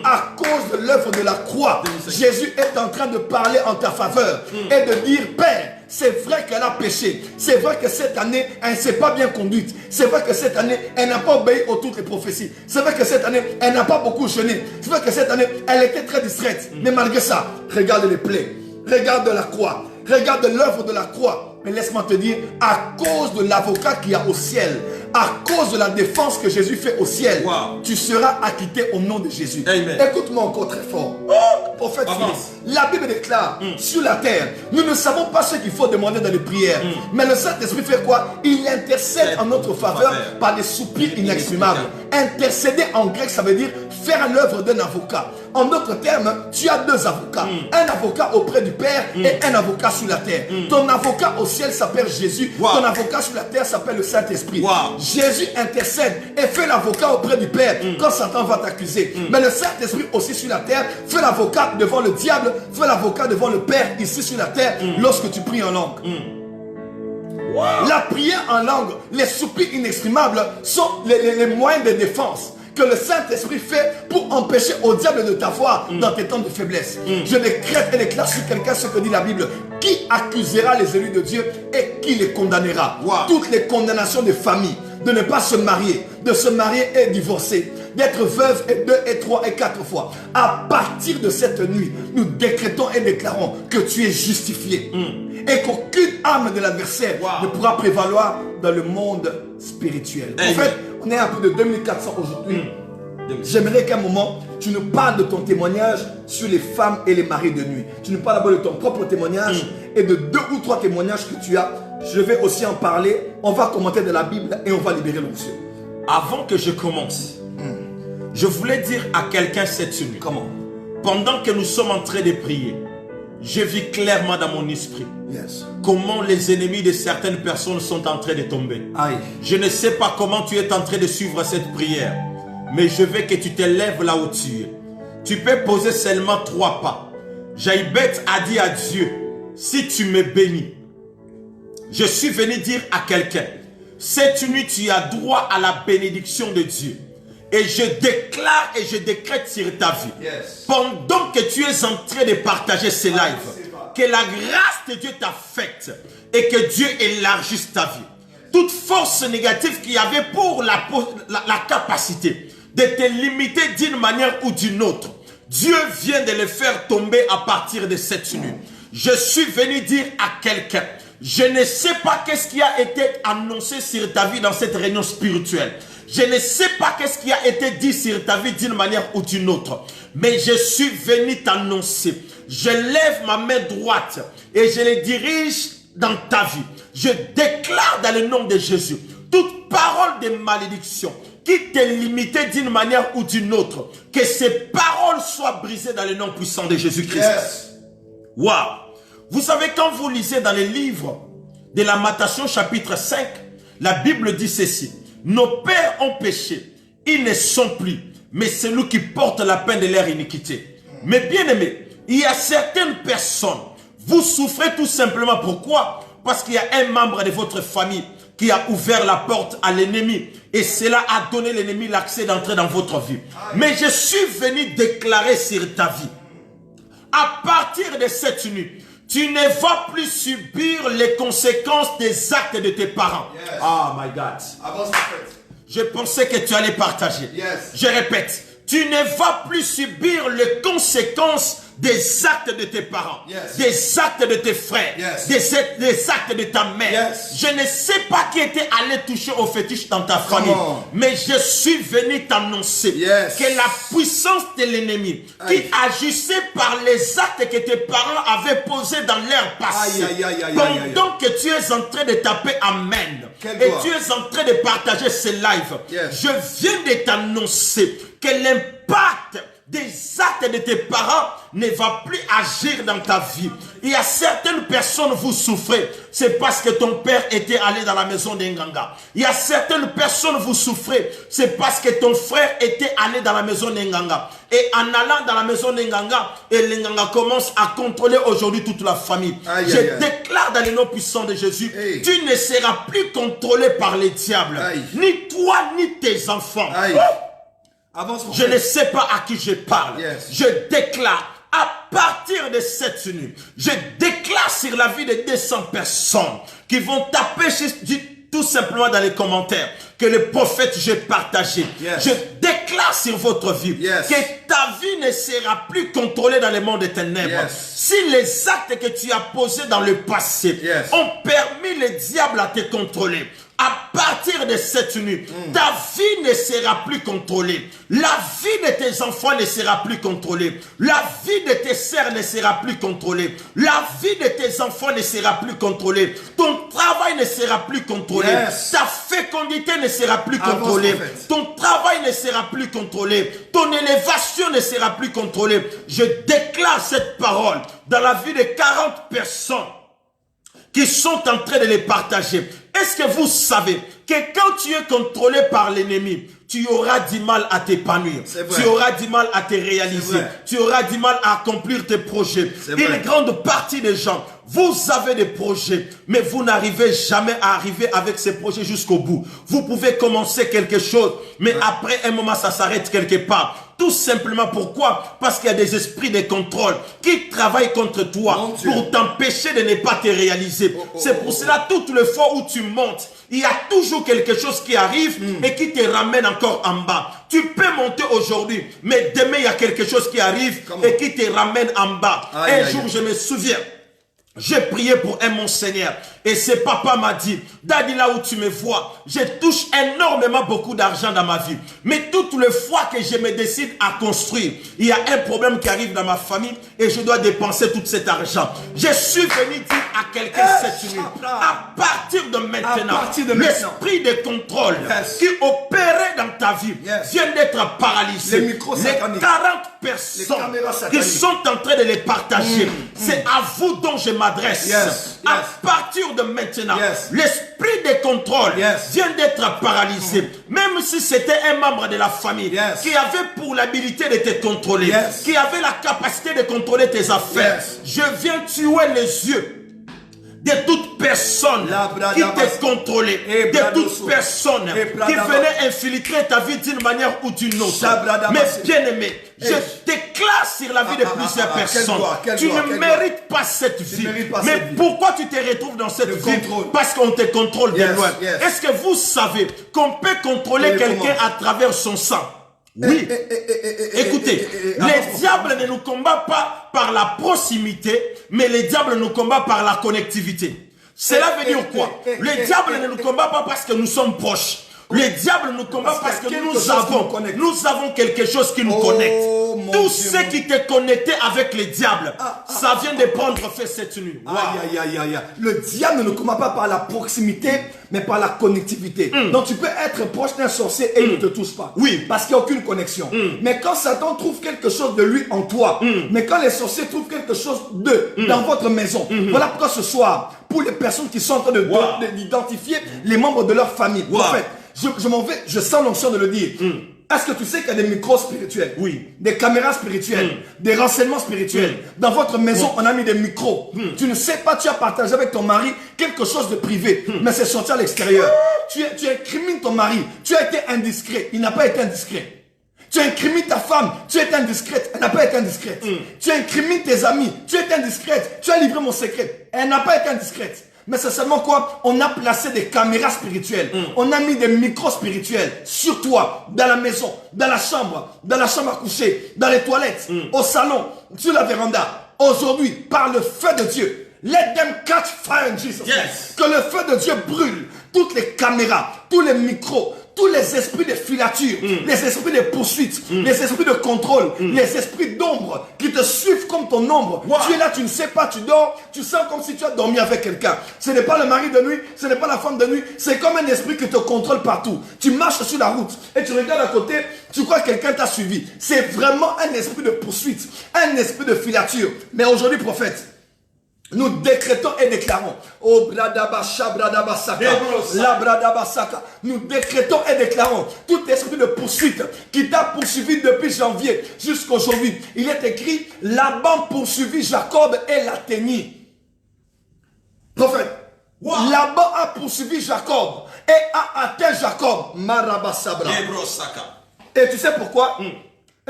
à cause de l'œuvre de la croix, Jésus est en train de parler en ta faveur et de dire, Père, c'est vrai qu'elle a péché. C'est vrai que cette année, elle ne s'est pas bien conduite. C'est vrai que cette année, elle n'a pas obéi aux toutes les prophéties. C'est vrai que cette année, elle n'a pas beaucoup jeûné. C'est vrai que cette année, elle était très distraite. Mais malgré ça, regarde les plaies. Regarde la croix. Regarde l'œuvre de la croix. Mais laisse-moi te dire, à cause de l'avocat qu'il y a au ciel, à cause de la défense que Jésus fait au ciel, tu seras acquitté au nom de Jésus. Écoute-moi encore très fort. Prophète, la Bible déclare, sur la terre, nous ne savons pas ce qu'il faut demander dans les prières. Mais le Saint-Esprit fait quoi? Il intercède en notre faveur par des soupirs inexprimables. Intercéder en grec, ça veut dire faire l'œuvre d'un avocat. En d'autres termes, tu as deux avocats. Un avocat auprès du Père et un avocat sur la terre. Ton avocat au ciel s'appelle Jésus. Ton avocat sur la terre s'appelle le Saint-Esprit. Jésus intercède et fait l'avocat auprès du Père quand Satan va t'accuser. Mais le Saint-Esprit aussi sur la terre fait l'avocat devant le diable, fait l'avocat devant le Père ici sur la terre lorsque tu pries en langue. La prière en langue, les soupirs inexprimables sont les moyens de défense que le Saint-Esprit fait pour empêcher au diable de t'avoir dans tes temps de faiblesse. Je décrète et déclare sur quelqu'un ce que dit la Bible. Qui accusera les élus de Dieu et qui les condamnera? Toutes les condamnations de famille, de ne pas se marier, de se marier et divorcer, d'être veuve et 2 et 3 et 4 fois. À partir de cette nuit, nous décrétons et déclarons que tu es justifié et qu'aucune âme de l'adversaire ne pourra prévaloir dans le monde spirituel. En fait, on est à plus de 2400 aujourd'hui. J'aimerais qu'à un moment, tu nous parles de ton témoignage sur les femmes et les maris de nuit. Tu nous parles d'abord de ton propre témoignage et de 2 ou 3 témoignages que tu as. Je vais aussi en parler. On va commenter de la Bible et on va libérer l'onction. Avant que je commence, je voulais dire à quelqu'un cette nuit. Comment? Pendant que nous sommes en train de prier, je vis clairement dans mon esprit comment les ennemis de certaines personnes sont en train de tomber. Je ne sais pas comment tu es en train de suivre cette prière, mais je veux que tu te lèves là où tu es. Tu peux poser seulement 3 pas. Jaïbet a dit à Dieu, si tu me bénis, je suis venu dire à quelqu'un, cette nuit tu as droit à la bénédiction de Dieu. Et je déclare et je décrète sur ta vie, pendant que tu es en train de partager ces lives, que la grâce de Dieu t'a faite et que Dieu élargisse ta vie. Toute force négative qu'il y avait pour la capacité de te limiter d'une manière ou d'une autre, Dieu vient de le faire tomber à partir de cette nuit. Je suis venu dire à quelqu'un, je ne sais pas qu'est-ce qui a été annoncé sur ta vie dans cette réunion spirituelle. Je ne sais pas qu'est-ce qui a été dit sur ta vie d'une manière ou d'une autre. Mais je suis venu t'annoncer. Je lève ma main droite et je les dirige dans ta vie. Je déclare dans le nom de Jésus toute parole de malédiction, qui te limitait d'une manière ou d'une autre, que ces paroles soient brisées dans le nom puissant de Jésus-Christ. Yes. Waouh! Vous savez, quand vous lisez dans les livres de Lamentation chapitre 5, la Bible dit ceci. Nos pères ont péché, ils ne sont plus, mais c'est nous qui portons la peine de leur iniquité. Mais bien aimé, il y a certaines personnes, vous souffrez tout simplement. Pourquoi? Parce qu'il y a un membre de votre famille qui a ouvert la porte à l'ennemi. Et cela a donné l'ennemi l'accès d'entrer dans votre vie. Mais je suis venu déclarer sur ta vie. À partir de cette nuit, tu ne vas plus subir les conséquences des actes de tes parents. Yes. Oh my God. Avance, prophète. Je pensais que tu allais partager. Yes. Je répète, tu ne vas plus subir les conséquences des actes de tes parents, Yes. des actes de tes frères, Yes. des actes de ta mère. Yes. Je ne sais pas qui était allé toucher au fétiche dans ta famille, on. mais je suis venu t'annoncer Yes. que la puissance de l'ennemi qui Aïe. agissait par les actes que tes parents avaient posés dans leur passé, Aïe, aïe, aïe, aïe, pendant que tu es en train de taper Amen, Quelle et gloire. tu es en train de partager ce live, Yes. je viens de t'annoncer que l'impact des actes de tes parents ne va plus agir dans ta vie. Il y a certaines personnes, vous souffrez, c'est parce que ton père était allé dans la maison d'Enganga. Il y a certaines personnes, vous souffrez, c'est parce que ton frère était allé dans la maison d'Enganga. Et en allant dans la maison d'Enganga, et l'Enganga commence à contrôler aujourd'hui toute la famille. Aïe, Je aïe, aïe. déclare dans le nom puissant de Jésus, Hey. tu ne seras plus contrôlé par les diables. Aïe. Ni toi, ni tes enfants. Aïe. Oh! Avance, Je prophète. ne sais pas à qui je parle. Yes. Je déclare à partir de cette nuit, je déclare sur la vie de 200 personnes qui vont taper tout simplement dans les commentaires que le prophète j'ai partagé. Yes. Je déclare sur votre vie Yes. que ta vie ne sera plus contrôlée dans le monde des ténèbres. Yes. Si les actes que tu as posés dans le passé Yes. ont permis le diable à te contrôler, à partir de cette nuit, ta vie ne sera plus contrôlée. La vie de tes enfants ne sera plus contrôlée. La vie de tes sœurs ne sera plus contrôlée. La vie de tes enfants ne sera plus contrôlée. Ton travail ne sera plus contrôlé. Yes. Ta fécondité ne sera plus Avance, contrôlée. prophète. Ton travail ne sera plus contrôlé. Ton élévation ne sera plus contrôlée. Je déclare cette parole dans la vie de 40 personnes qui sont en train de les partager. Est-ce que vous savez que quand tu es contrôlé par l'ennemi, tu auras du mal à t'épanouir, tu auras du mal à te réaliser, tu auras du mal à accomplir tes projets. Une grande partie des gens, vous avez des projets, mais vous n'arrivez jamais à arriver avec ces projets jusqu'au bout. Vous pouvez commencer quelque chose, mais après un moment, ça s'arrête quelque part. Tout simplement pourquoi? Parce qu'il y a des esprits de contrôle qui travaillent contre toi pour t'empêcher de ne pas te réaliser. C'est pour cela, toutes les fois où tu montes, il y a toujours quelque chose qui arrive et qui te ramène encore en bas. Tu peux monter aujourd'hui, mais demain il y a quelque chose qui arrive et qui te ramène en bas. Un jour, je me souviens, j'ai prié pour un monseigneur et ce papa m'a dit, Daddy, là où tu me vois, je touche énormément beaucoup d'argent dans ma vie. Mais toutes les fois que je me décide à construire, il y a un problème qui arrive dans ma famille et je dois dépenser tout cet argent. Je suis venu dire à quelqu'un cette nuit, à partir de maintenant, l'esprit de contrôle qui opérait dans ta vie vient d'être paralysé. Les 40 personnes qui sont en train de les partager, c'est à vous dont je m'adresse. À partir de maintenant, l'esprit de contrôle vient d'être paralysé. Même si c'était un membre de la famille qui avait pour l'habilité de te contrôler, qui avait la capacité de contrôler tes affaires, je viens tuer les yeux de toute personne qui te contrôlait, de toute personne qui venait infiltrer ta vie d'une manière ou d'une autre. Mais bien aimé, je déclare sur la vie de plusieurs personnes, tu ne mérites pas cette vie. Mais pourquoi tu te retrouves dans cette vie? Parce qu'on te contrôle de loin. Est-ce que vous savez qu'on peut contrôler quelqu'un à travers son sang? Oui. Écoutez, les diables ne nous combattent pas par la proximité, mais les diables nous combattent par la connectivité. Cela veut dire quoi? Les diables ne nous combattent pas parce que nous sommes proches. Le diable nous combat parce que nous avons quelque chose qui nous Oh, connecte. mon Tout Dieu, ce qui te connectait avec le diable, ça vient de prendre fait cette nuit. Wow. Aïe, aïe, aïe, aïe. Le diable ne nous combat pas par la proximité, mais par la connectivité. Donc tu peux être proche d'un sorcier et il ne te touche pas. Oui. Parce qu'il n'y a aucune connexion. Mais quand Satan trouve quelque chose de lui en toi, mais quand les sorciers trouvent quelque chose d'eux dans votre maison, voilà pourquoi ce soir, pour les personnes qui sont en train d'identifier les membres de leur famille, en fait, je m'en vais, je sens l'onction de le dire. Est-ce que tu sais qu'il y a des micros spirituels? Oui. Des caméras spirituelles, des renseignements spirituels. Dans votre maison, on a mis des micros. Tu ne sais pas, tu as partagé avec ton mari quelque chose de privé, mais c'est sorti à l'extérieur. Tu incrimines ton mari, tu as été indiscret, il n'a pas été indiscret. Tu incrimines ta femme, tu es indiscrète, elle n'a pas été indiscrète. Tu incrimines tes amis, tu es indiscrète, tu as livré mon secret, elle n'a pas été indiscrète. Mais c'est seulement quoi? On a placé des caméras spirituelles. On a mis des micros spirituels sur toi, dans la maison, dans la chambre à coucher, dans les toilettes, au salon, sur la véranda. Aujourd'hui, par le feu de Dieu, let them catch fire in Jesus' name. Yes. Que le feu de Dieu brûle toutes les caméras, tous les micros, tous les esprits de filature, les esprits de poursuite, les esprits de contrôle, les esprits d'ombre qui te suivent comme ton ombre. Wow. Tu es là, tu ne sais pas, tu dors, tu sens comme si tu as dormi avec quelqu'un. Ce n'est pas le mari de nuit, ce n'est pas la femme de nuit, c'est comme un esprit qui te contrôle partout. Tu marches sur la route et tu regardes à côté, tu crois que quelqu'un t'a suivi. C'est vraiment un esprit de poursuite, un esprit de filature. Mais aujourd'hui, prophète, nous décrétons et déclarons. Oh, bradabasha, bradabasaka. La bradabasaka. Nous décrétons et déclarons. Tout esprit de poursuite qui t'a poursuivi depuis janvier jusqu'aujourd'hui. Il est écrit, Laban poursuivit Jacob et l'atteignit. Prophète. Wow. Laban a poursuivi Jacob et a atteint Jacob. Marabasabra. Et tu sais pourquoi?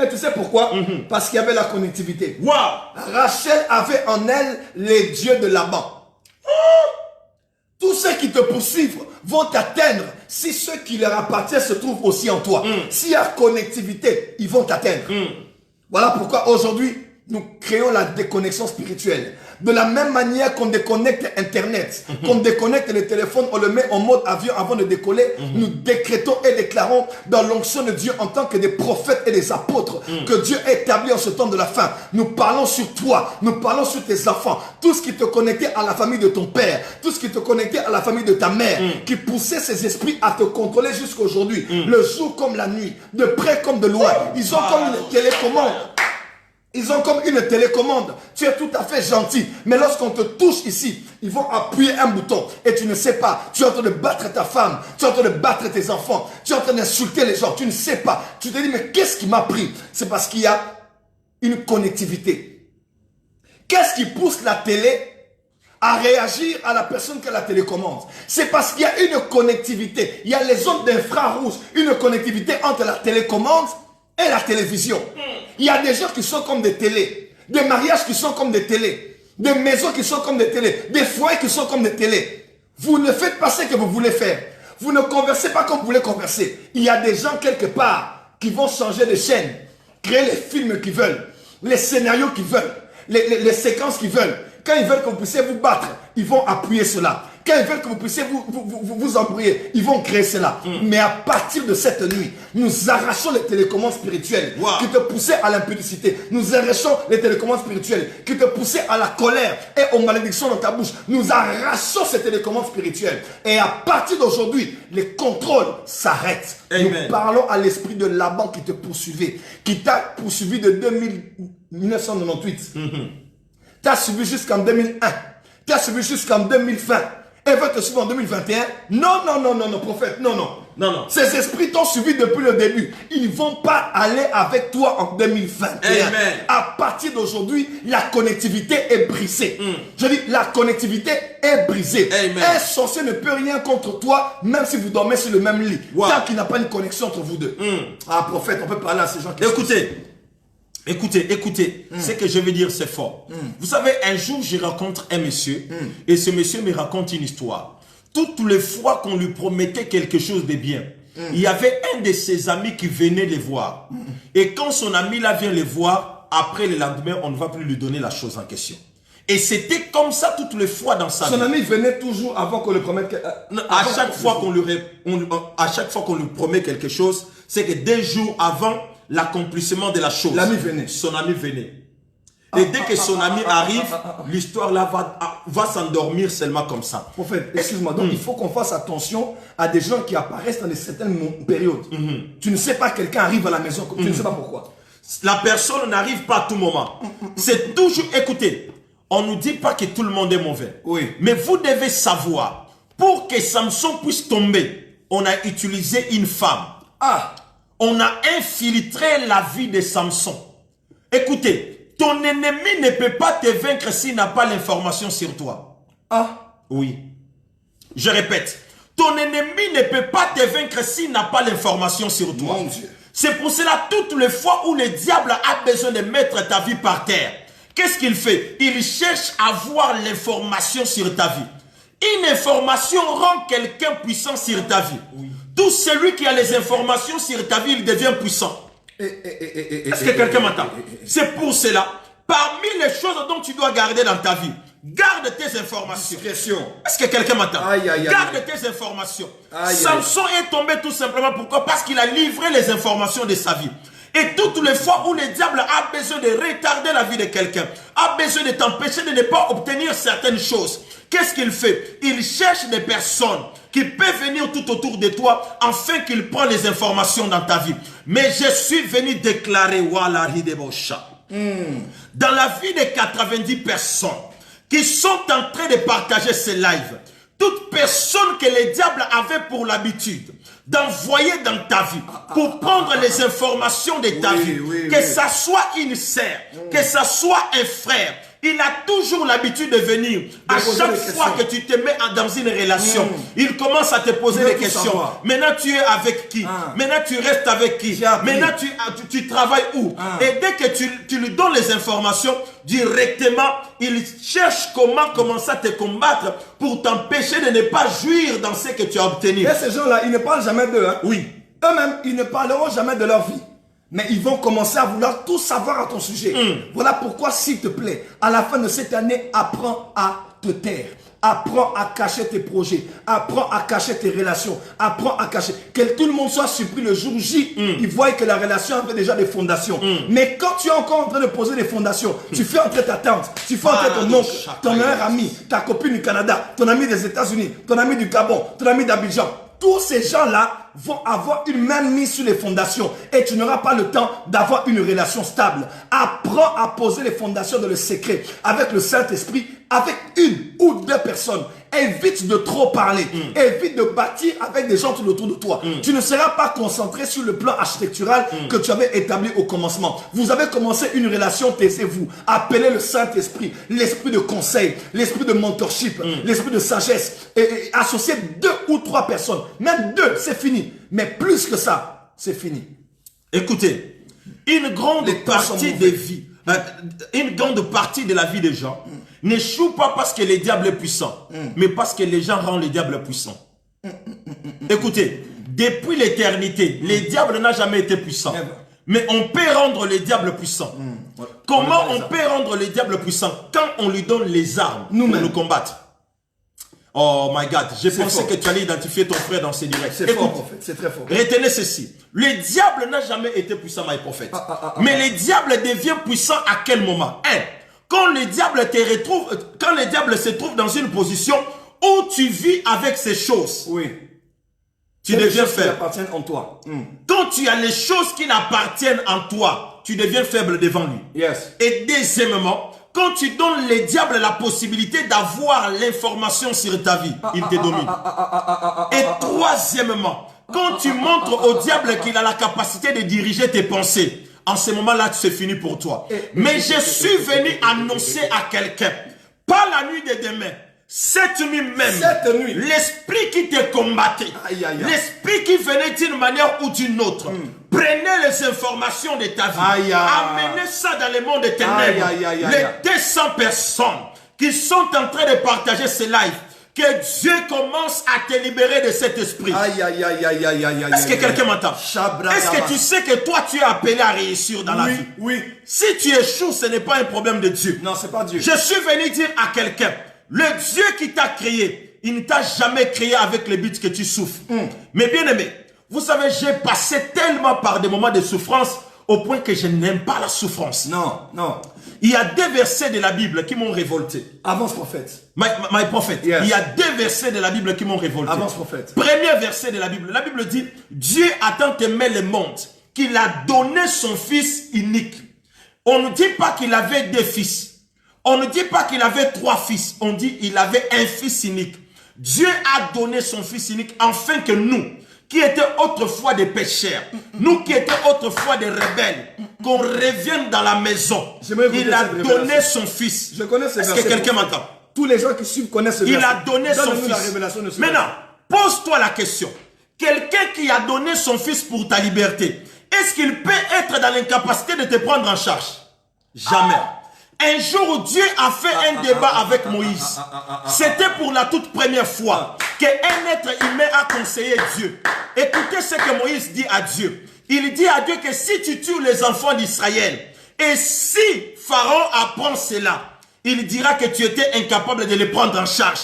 Et tu sais pourquoi? Parce qu'il y avait la connectivité. Wow. Rachel avait en elle les dieux de Laban. Tous ceux qui te poursuivent vont t'atteindre si ceux qui leur appartiennent se trouvent aussi en toi. S'il y a connectivité, ils vont t'atteindre. Voilà pourquoi aujourd'hui, nous créons la déconnexion spirituelle. De la même manière qu'on déconnecte Internet, qu'on déconnecte le téléphone, on le met en mode avion avant de décoller, nous décrétons et déclarons dans l'onction de Dieu en tant que des prophètes et des apôtres que Dieu a établi en ce temps de la fin. Nous parlons sur toi, nous parlons sur tes enfants, tout ce qui te connectait à la famille de ton père, tout ce qui te connectait à la famille de ta mère, qui poussait ces esprits à te contrôler jusqu'à aujourd'hui, le jour comme la nuit, de près comme de loin. Ils ont comme une télécommande. Ils ont comme une télécommande. Tu es tout à fait gentil. Mais lorsqu'on te touche ici, ils vont appuyer un bouton. Et tu ne sais pas. Tu es en train de battre ta femme. Tu es en train de battre tes enfants. Tu es en train d'insulter les gens. Tu ne sais pas. Tu te dis, mais qu'est-ce qui m'a pris? C'est parce qu'il y a une connectivité. Qu'est-ce qui pousse la télé à réagir à la personne qui a la télécommande? C'est parce qu'il y a une connectivité. Il y a les ondes d'infrarouge. Une connectivité entre la télécommande et la télévision. Il y a des gens qui sont comme des télés, des mariages qui sont comme des télés, des maisons qui sont comme des télés, des foyers qui sont comme des télés. Vous ne faites pas ce que vous voulez faire. Vous ne conversez pas comme vous voulez converser. Il y a des gens quelque part qui vont changer de chaîne, créer les films qu'ils veulent, les scénarios qu'ils veulent, les séquences qu'ils veulent. Quand ils veulent que vous puissiez vous battre, ils vont appuyer cela. Quand ils veulent que vous puissiez vous embrouiller, ils vont créer cela. Mais à partir de cette nuit, nous arrachons les télécommandes spirituelles qui te poussaient à l'impudicité. Nous arrachons les télécommandes spirituelles qui te poussaient à la colère et aux malédictions dans ta bouche. Nous arrachons ces télécommandes spirituelles. Et à partir d'aujourd'hui, les contrôles s'arrêtent. Nous parlons à l'esprit de Laban qui te poursuivait, qui t'a poursuivi de 1998. Tu as suivi jusqu'en 2001. Tu as suivi jusqu'en 2020. Et veut te suivre en 2021. Non, prophète, non. Ces esprits t'ont suivi depuis le début. Ils ne vont pas aller avec toi en 2021. Amen. À partir d'aujourd'hui, la connectivité est brisée. Je dis, la connectivité est brisée. Amen. Un sorcier ne peut rien contre toi, même si vous dormez sur le même lit. Tant qu'il n'a pas une connexion entre vous deux. Ah, prophète, on peut parler à ces gens qui... Écoutez, ce que je veux dire, c'est fort. Vous savez, un jour, je rencontre un monsieur, et ce monsieur me raconte une histoire. Toutes les fois qu'on lui promettait quelque chose de bien, il y avait un de ses amis qui venait les voir. Et quand son ami là vient les voir, après le lendemain, on ne va plus lui donner la chose en question. Et c'était comme ça toutes les fois dans sa vie. Son ami venait toujours avant qu'on lui promette. À chaque fois qu'on lui promet quelque chose, c'est que 2 jours avant l'accomplissement de la chose, l'ami venait. Son ami venait. Et dès que son ami arrive, l'histoire là va s'endormir seulement comme ça. Prophète, excuse-moi. Donc il faut qu'on fasse attention à des gens qui apparaissent dans certaines périodes. Tu ne sais pas, quelqu'un arrive à la maison, tu ne sais pas pourquoi. La personne n'arrive pas à tout moment. C'est toujours, écoutez, on ne nous dit pas que tout le monde est mauvais. Oui. Mais vous devez savoir, pour que Samson puisse tomber, on a utilisé une femme. On a infiltré la vie de Samson. Écoutez, ton ennemi ne peut pas te vaincre s'il n'a pas l'information sur toi. Oui. Je répète. Ton ennemi ne peut pas te vaincre s'il n'a pas l'information sur toi. Mon Dieu. C'est pour cela, toutes les fois où le diable a besoin de mettre ta vie par terre, qu'est-ce qu'il fait? Il cherche à avoir l'information sur ta vie. Une information rend quelqu'un puissant sur ta vie. Oui. Tout celui qui a les informations sur ta vie, il devient puissant. Est-ce que quelqu'un m'entend? C'est pour cela, parmi les choses dont tu dois garder dans ta vie, garde tes informations. Est-ce que quelqu'un m'entend? Garde tes informations. Samson est tombé tout simplement pourquoi? Parce qu'il a livré les informations de sa vie. Et toutes les fois où le diable a besoin de retarder la vie de quelqu'un, a besoin de t'empêcher de ne pas obtenir certaines choses, qu'est-ce qu'il fait? Il cherche des personnes qui peuvent venir tout autour de toi afin qu'il prenne les informations dans ta vie. Mais je suis venu déclarer dans la vie de 90 personnes qui sont en train de partager ce live, toute personne que le diable avait pour l'habitude d'envoyer dans ta vie pour prendre les informations de ta vie, que ça soit une sœur, que ça soit un frère, il a toujours l'habitude de venir. À chaque fois que tu te mets dans une relation, il commence à te poser des questions. Maintenant, tu es avec qui? Maintenant, tu restes avec qui? Maintenant, tu travailles où? Et dès que tu lui donnes les informations, directement, il cherche comment commencer à te combattre pour t'empêcher de ne pas jouir dans ce que tu as obtenu. Et ces gens-là, ils ne parlent jamais d'eux. Oui. Eux-mêmes, ils ne parleront jamais de leur vie. Mais ils vont commencer à vouloir tout savoir à ton sujet. Voilà pourquoi, s'il te plaît, à la fin de cette année, apprends à te taire. Apprends à cacher tes projets. Apprends à cacher tes relations. Apprends à cacher. Que tout le monde soit surpris le jour J. Ils voient que la relation avait déjà des fondations. Mais quand tu es encore en train de poser des fondations, tu fais entrer ta tante, tu fais entrer ton oncle, ton meilleur ami, ta copine du Canada, ton ami des États-Unis, ton ami du Gabon, ton ami d'Abidjan. Tous ces gens-là vont avoir une main mise sur les fondations et tu n'auras pas le temps d'avoir une relation stable. Apprends à poser les fondations dans le secret avec le Saint-Esprit, avec 1 ou 2 personnes. Évite de trop parler. Évite de bâtir avec des gens tout autour de toi. Tu ne seras pas concentré sur le plan architectural que tu avais établi au commencement. Vous avez commencé une relation, taisez-vous. Appelez le Saint-Esprit, l'esprit de conseil, l'esprit de mentorship, l'esprit de sagesse. Et associez 2 ou 3 personnes. Même 2, c'est fini. Mais plus que ça, c'est fini. Écoutez, une grande partie des vies, une grande partie de la vie des gens n'échoue pas parce que le diable est puissant, mais parce que les gens rendent le diable puissant. Écoutez, depuis l'éternité, le diable n'a jamais été puissant. Mais on peut rendre le diable puissant. Comment on peut rendre le diable puissant? Quand on lui donne les armes pour nous combattre. Oh my God, j'ai pensé que tu allais identifier ton frère dans ces directs. C'est fort, prophète, c'est très fort. Retenez ceci. Le diable n'a jamais été puissant, my prophète. Mais le diable devient puissant à quel moment? Quand le diable te retrouve, quand le diable se trouve dans une position où tu vis avec ces choses. Oui. Tu deviens faible. Qui appartiennent en toi. Quand tu as les choses qui n'appartiennent en toi, tu deviens faible devant lui. Yes. Et deuxièmement, quand tu donnes le diable la possibilité d'avoir l'information sur ta vie, il te domine. Et troisièmement, quand tu montres au diable qu'il a la capacité de diriger tes pensées, en ce moment-là, c'est fini pour toi. Mais je suis venu annoncer à quelqu'un, pas la nuit de demain, cette nuit même, l'esprit qui te combattait, l'esprit qui venait d'une manière ou d'une autre, prenez les informations de ta vie, amenez ça dans le monde des ténèbres. Les 200 personnes qui sont en train de partager ce live, que Dieu commence à te libérer de cet esprit. Aïe, aïe, aïe, aïe, aïe, aïe, aïe. Est-ce que quelqu'un m'entend? Est-ce que tu sais que toi, tu es appelé à réussir dans la vie? Oui. Si tu échoues, ce n'est pas un problème de Dieu. Non, c'est pas Dieu. Je suis venu dire à quelqu'un, le Dieu qui t'a créé, il ne t'a jamais créé avec le but que tu souffres. Mais bien aimé, vous savez, j'ai passé tellement par des moments de souffrance au point que je n'aime pas la souffrance. Non, non. Il y a des versets de la Bible qui m'ont révolté. Avance, prophète. My prophet. Yes. Il y a des versets de la Bible qui m'ont révolté. Avance, prophète. Premier verset de la Bible dit, Dieu a tant aimé le monde qu'il a donné son fils unique. On ne dit pas qu'il avait deux fils. On ne dit pas qu'il avait trois fils. On dit qu'il avait un fils unique. Dieu a donné son fils unique afin que nous, qui étaient autrefois des pécheurs, nous qui étions autrefois des rebelles, qu'on revienne dans la maison. Il a donné son fils. Je connais ces versets. Est-ce que quelqu'un m'entend? Tous les gens qui suivent connaissent ce verset. Il a donné son fils. La révélation de ce Maintenant, pose-toi la question. Quelqu'un qui a donné son fils pour ta liberté, est-ce qu'il peut être dans l'incapacité de te prendre en charge? Jamais. Un jour, Dieu a fait un débat avec Moïse. C'était pour la toute première fois qu'un être humain a conseillé Dieu. Écoutez ce que Moïse dit à Dieu. Il dit à Dieu que si tu tues les enfants d'Israël, et si Pharaon apprend cela, il dira que tu étais incapable de les prendre en charge.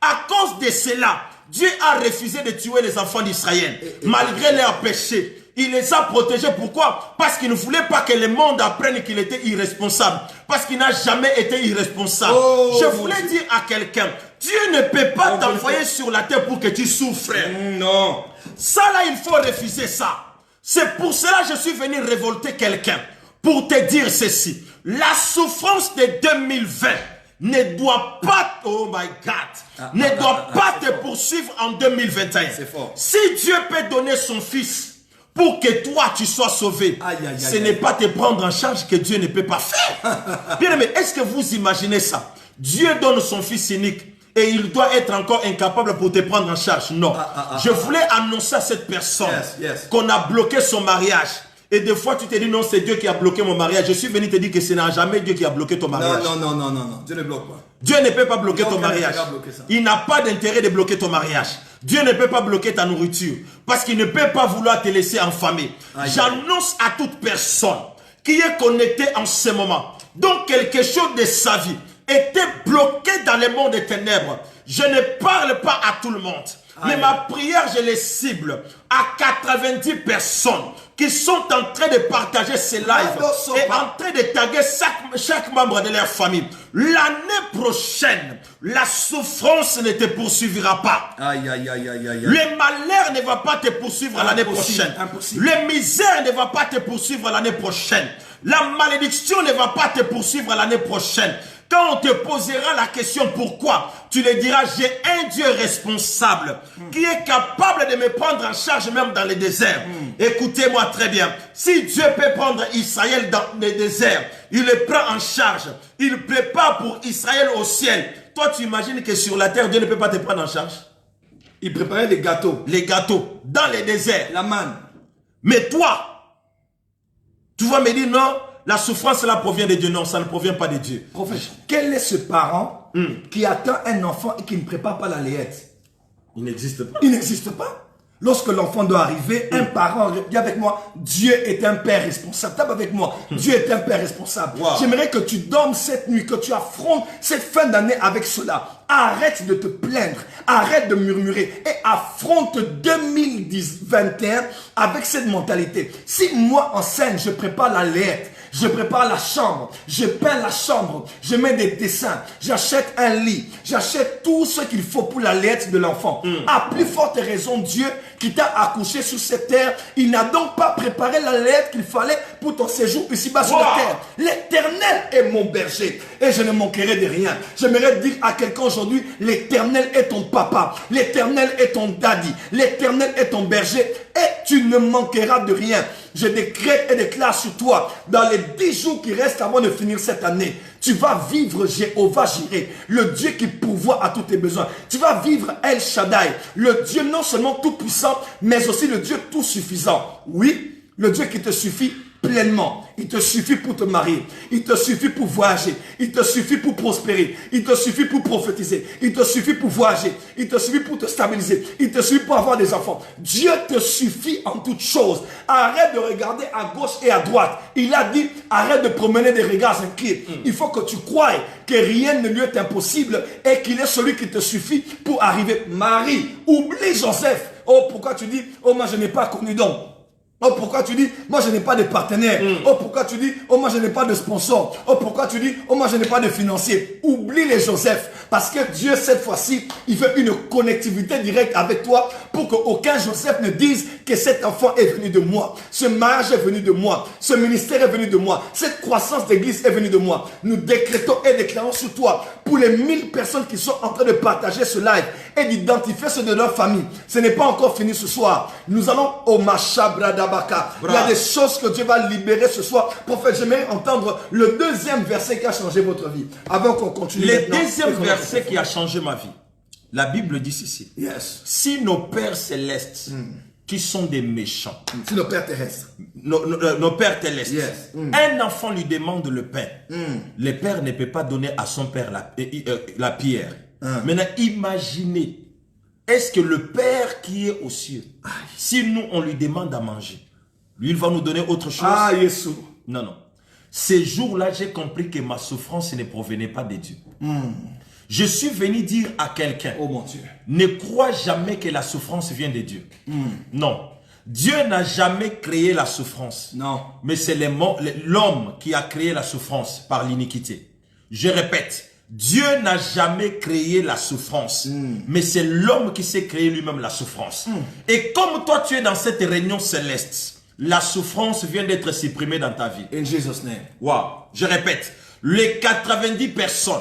À cause de cela, Dieu a refusé de tuer les enfants d'Israël, malgré leurs péchés. Il les a protégés. Pourquoi? Parce qu'il ne voulait pas que le monde apprenne qu'il était irresponsable. Parce qu'il n'a jamais été irresponsable. Je voulais dire à quelqu'un, Dieu ne peut pas t'envoyer sur la terre pour que tu souffres. Non. Ça là, il faut refuser ça. C'est pour cela que je suis venu révolter quelqu'un. Pour te dire ceci. La souffrance de 2020 ne doit pas, oh my God, ne doit pas te poursuivre en 2021. C'est fort. Si Dieu peut donner son fils pour que toi tu sois sauvé, ce n'est pas te prendre en charge que Dieu ne peut pas faire. Bien aimé, est-ce que vous imaginez ça? Dieu donne son fils unique et il doit être encore incapable pour te prendre en charge. Non. Je voulais annoncer à cette personne qu'on a bloqué son mariage. Et des fois, tu te dis, non, c'est Dieu qui a bloqué mon mariage. Je suis venu te dire que ce n'est jamais Dieu qui a bloqué ton mariage. Non. Dieu ne bloque pas. Dieu ne peut pas bloquer ton mariage. Il n'a pas d'intérêt de bloquer ton mariage. Dieu ne peut pas bloquer ta nourriture. Parce qu'il ne peut pas vouloir te laisser enfamer. J'annonce à toute personne qui est connectée en ce moment, dont quelque chose de sa vie était bloqué dans le monde des ténèbres. Je ne parle pas à tout le monde. Mais ma prière, je les cible à 90 personnes qui sont en train de partager ces lives et en train de taguer chaque membre de leur famille. L'année prochaine, la souffrance ne te poursuivra pas. Le malheur ne va pas te poursuivre l'année prochaine. Le misère ne va pas te poursuivre l'année prochaine. La malédiction ne va pas te poursuivre l'année prochaine. Quand on te posera la question pourquoi, tu le diras, j'ai un Dieu responsable qui est capable de me prendre en charge même dans le désert. Écoutez-moi très bien. Si Dieu peut prendre Israël dans le désert, il le prend en charge. Il prépare pour Israël au ciel. Toi, tu imagines que sur la terre, Dieu ne peut pas te prendre en charge? Il préparait les gâteaux. Les gâteaux dans le désert. La manne. Mais toi, tu vas me dire non, la souffrance là provient de Dieu. Non, ça ne provient pas de Dieu. Prophète, quel est ce parent qui attend un enfant et qui ne prépare pas la layette? Il n'existe pas. Il n'existe pas. Lorsque l'enfant doit arriver, un parent, dis avec moi, Dieu est un père responsable. Tape avec moi, Dieu est un père responsable. J'aimerais que tu dormes cette nuit, que tu affrontes cette fin d'année avec cela. Arrête de te plaindre, arrête de murmurer et affronte 2021 avec cette mentalité. Si moi en scène, je prépare la layette, je prépare la chambre, je peins la chambre, je mets des dessins, j'achète un lit, j'achète tout ce qu'il faut pour la layette de l'enfant. À plus forte raison, Dieu qui t'a accouché sur cette terre, il n'a donc pas préparé la layette qu'il fallait pour ton séjour ici-bas sur la terre. L'Éternel est mon berger et je ne manquerai de rien. J'aimerais dire à quelqu'un aujourd'hui, l'Éternel est ton papa, l'Éternel est ton daddy, l'Éternel est ton berger et tu ne manqueras de rien. Je décrète et déclare sur toi, dans les 10 jours qui restent avant de finir cette année, tu vas vivre Jéhovah Jireh, le Dieu qui pourvoit à tous tes besoins. Tu vas vivre El Shaddai, le Dieu non seulement tout puissant, mais aussi le Dieu tout suffisant. Oui, le Dieu qui te suffit pleinement. Il te suffit pour te marier. Il te suffit pour voyager. Il te suffit pour prospérer. Il te suffit pour prophétiser. Il te suffit pour voyager. Il te suffit pour te stabiliser. Il te suffit pour avoir des enfants. Dieu te suffit en toutes choses. Arrête de regarder à gauche et à droite. Il a dit, arrête de promener des regards inquiets. Il faut que tu croies que rien ne lui est impossible et qu'il est celui qui te suffit pour arriver. Marie, oublie Joseph. Oh, pourquoi tu dis, oh, moi je n'ai pas connu d'homme. Oh, pourquoi tu dis, moi je n'ai pas de partenaire. Oh, pourquoi tu dis, oh, moi je n'ai pas de sponsor. Oh, pourquoi tu dis, oh, moi je n'ai pas de financier. Oublie les Joseph. Parce que Dieu, cette fois-ci, il veut une connectivité directe avec toi pour qu'aucun Joseph ne dise que cet enfant est venu de moi. Ce mariage est venu de moi. Ce ministère est venu de moi. Cette croissance d'église est venue de moi. Nous décrétons et déclarons sur toi, pour les 1000 personnes qui sont en train de partager ce live et d'identifier ceux de leur famille. Ce n'est pas encore fini ce soir. Nous allons au Machabradabaka. Il y a des choses que Dieu va libérer ce soir. Prophète, j'aimerais entendre le deuxième verset qui a changé votre vie. Avant qu'on continue. Le deuxième verset qui a changé ma vie. La Bible dit ceci. Yes. Si nos pères célestes, qui sont des méchants, si nos pères terrestres, nos pères célestes, yes. Un enfant lui demande le pain, le père ne peut pas donner à son père la pierre. Maintenant, imaginez, est-ce que le père qui est aux cieux, si nous on lui demande à manger, lui il va nous donner autre chose? Ah, Jésus. Non, non. Ces jours-là, j'ai compris que ma souffrance ne provenait pas de Dieu. Je suis venu dire à quelqu'un, oh mon Dieu, ne crois jamais que la souffrance vient de Dieu. Non. Dieu n'a jamais créé la souffrance. Non. Mais c'est l'homme qui a créé la souffrance par l'iniquité. Je répète, Dieu n'a jamais créé la souffrance. Mais c'est l'homme qui s'est créé lui-même la souffrance. Et comme toi tu es dans cette réunion céleste, la souffrance vient d'être supprimée dans ta vie. In Jesus' name. Wow. Je répète, les 90 personnes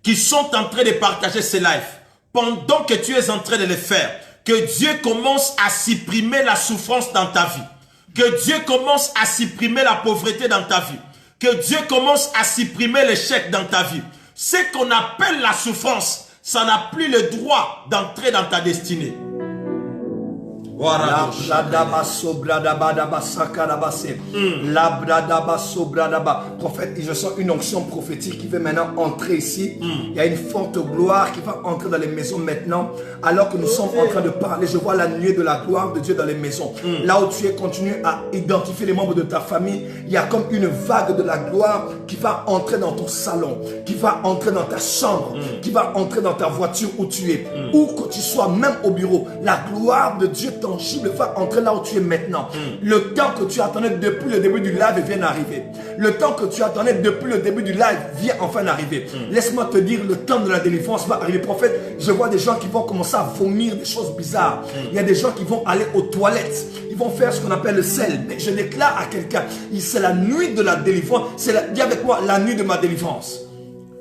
qui sont en train de partager ces lives, pendant que tu es en train de le faire, que Dieu commence à supprimer la souffrance dans ta vie. Que Dieu commence à supprimer la pauvreté dans ta vie. Que Dieu commence à supprimer l'échec dans ta vie. Ce qu'on appelle la souffrance, ça n'a plus le droit d'entrer dans ta destinée. Prophète, je sens une onction prophétique qui veut maintenant entrer ici. Il y a une forte gloire qui va entrer dans les maisons maintenant. Alors que nous sommes en train de parler, je vois la nuée de la gloire de Dieu dans les maisons. Là où tu es, continue à identifier les membres de ta famille. Il y a comme une vague de la gloire qui va entrer dans ton salon, qui va entrer dans ta chambre, qui va entrer dans ta voiture où tu es, où que tu sois, même au bureau. La gloire de Dieu tangible va entrer là où tu es maintenant. Le temps que tu attendais depuis le début du live vient d'arriver. Le temps que tu attendais depuis le début du live vient enfin d'arriver. Laisse-moi te dire, le temps de la délivrance va arriver. Prophète, je vois des gens qui vont commencer à vomir des choses bizarres. Il y a des gens qui vont aller aux toilettes. Ils vont faire ce qu'on appelle le sel. Mais je déclare à quelqu'un, c'est la nuit de la délivrance. Dis avec moi, la nuit de ma délivrance.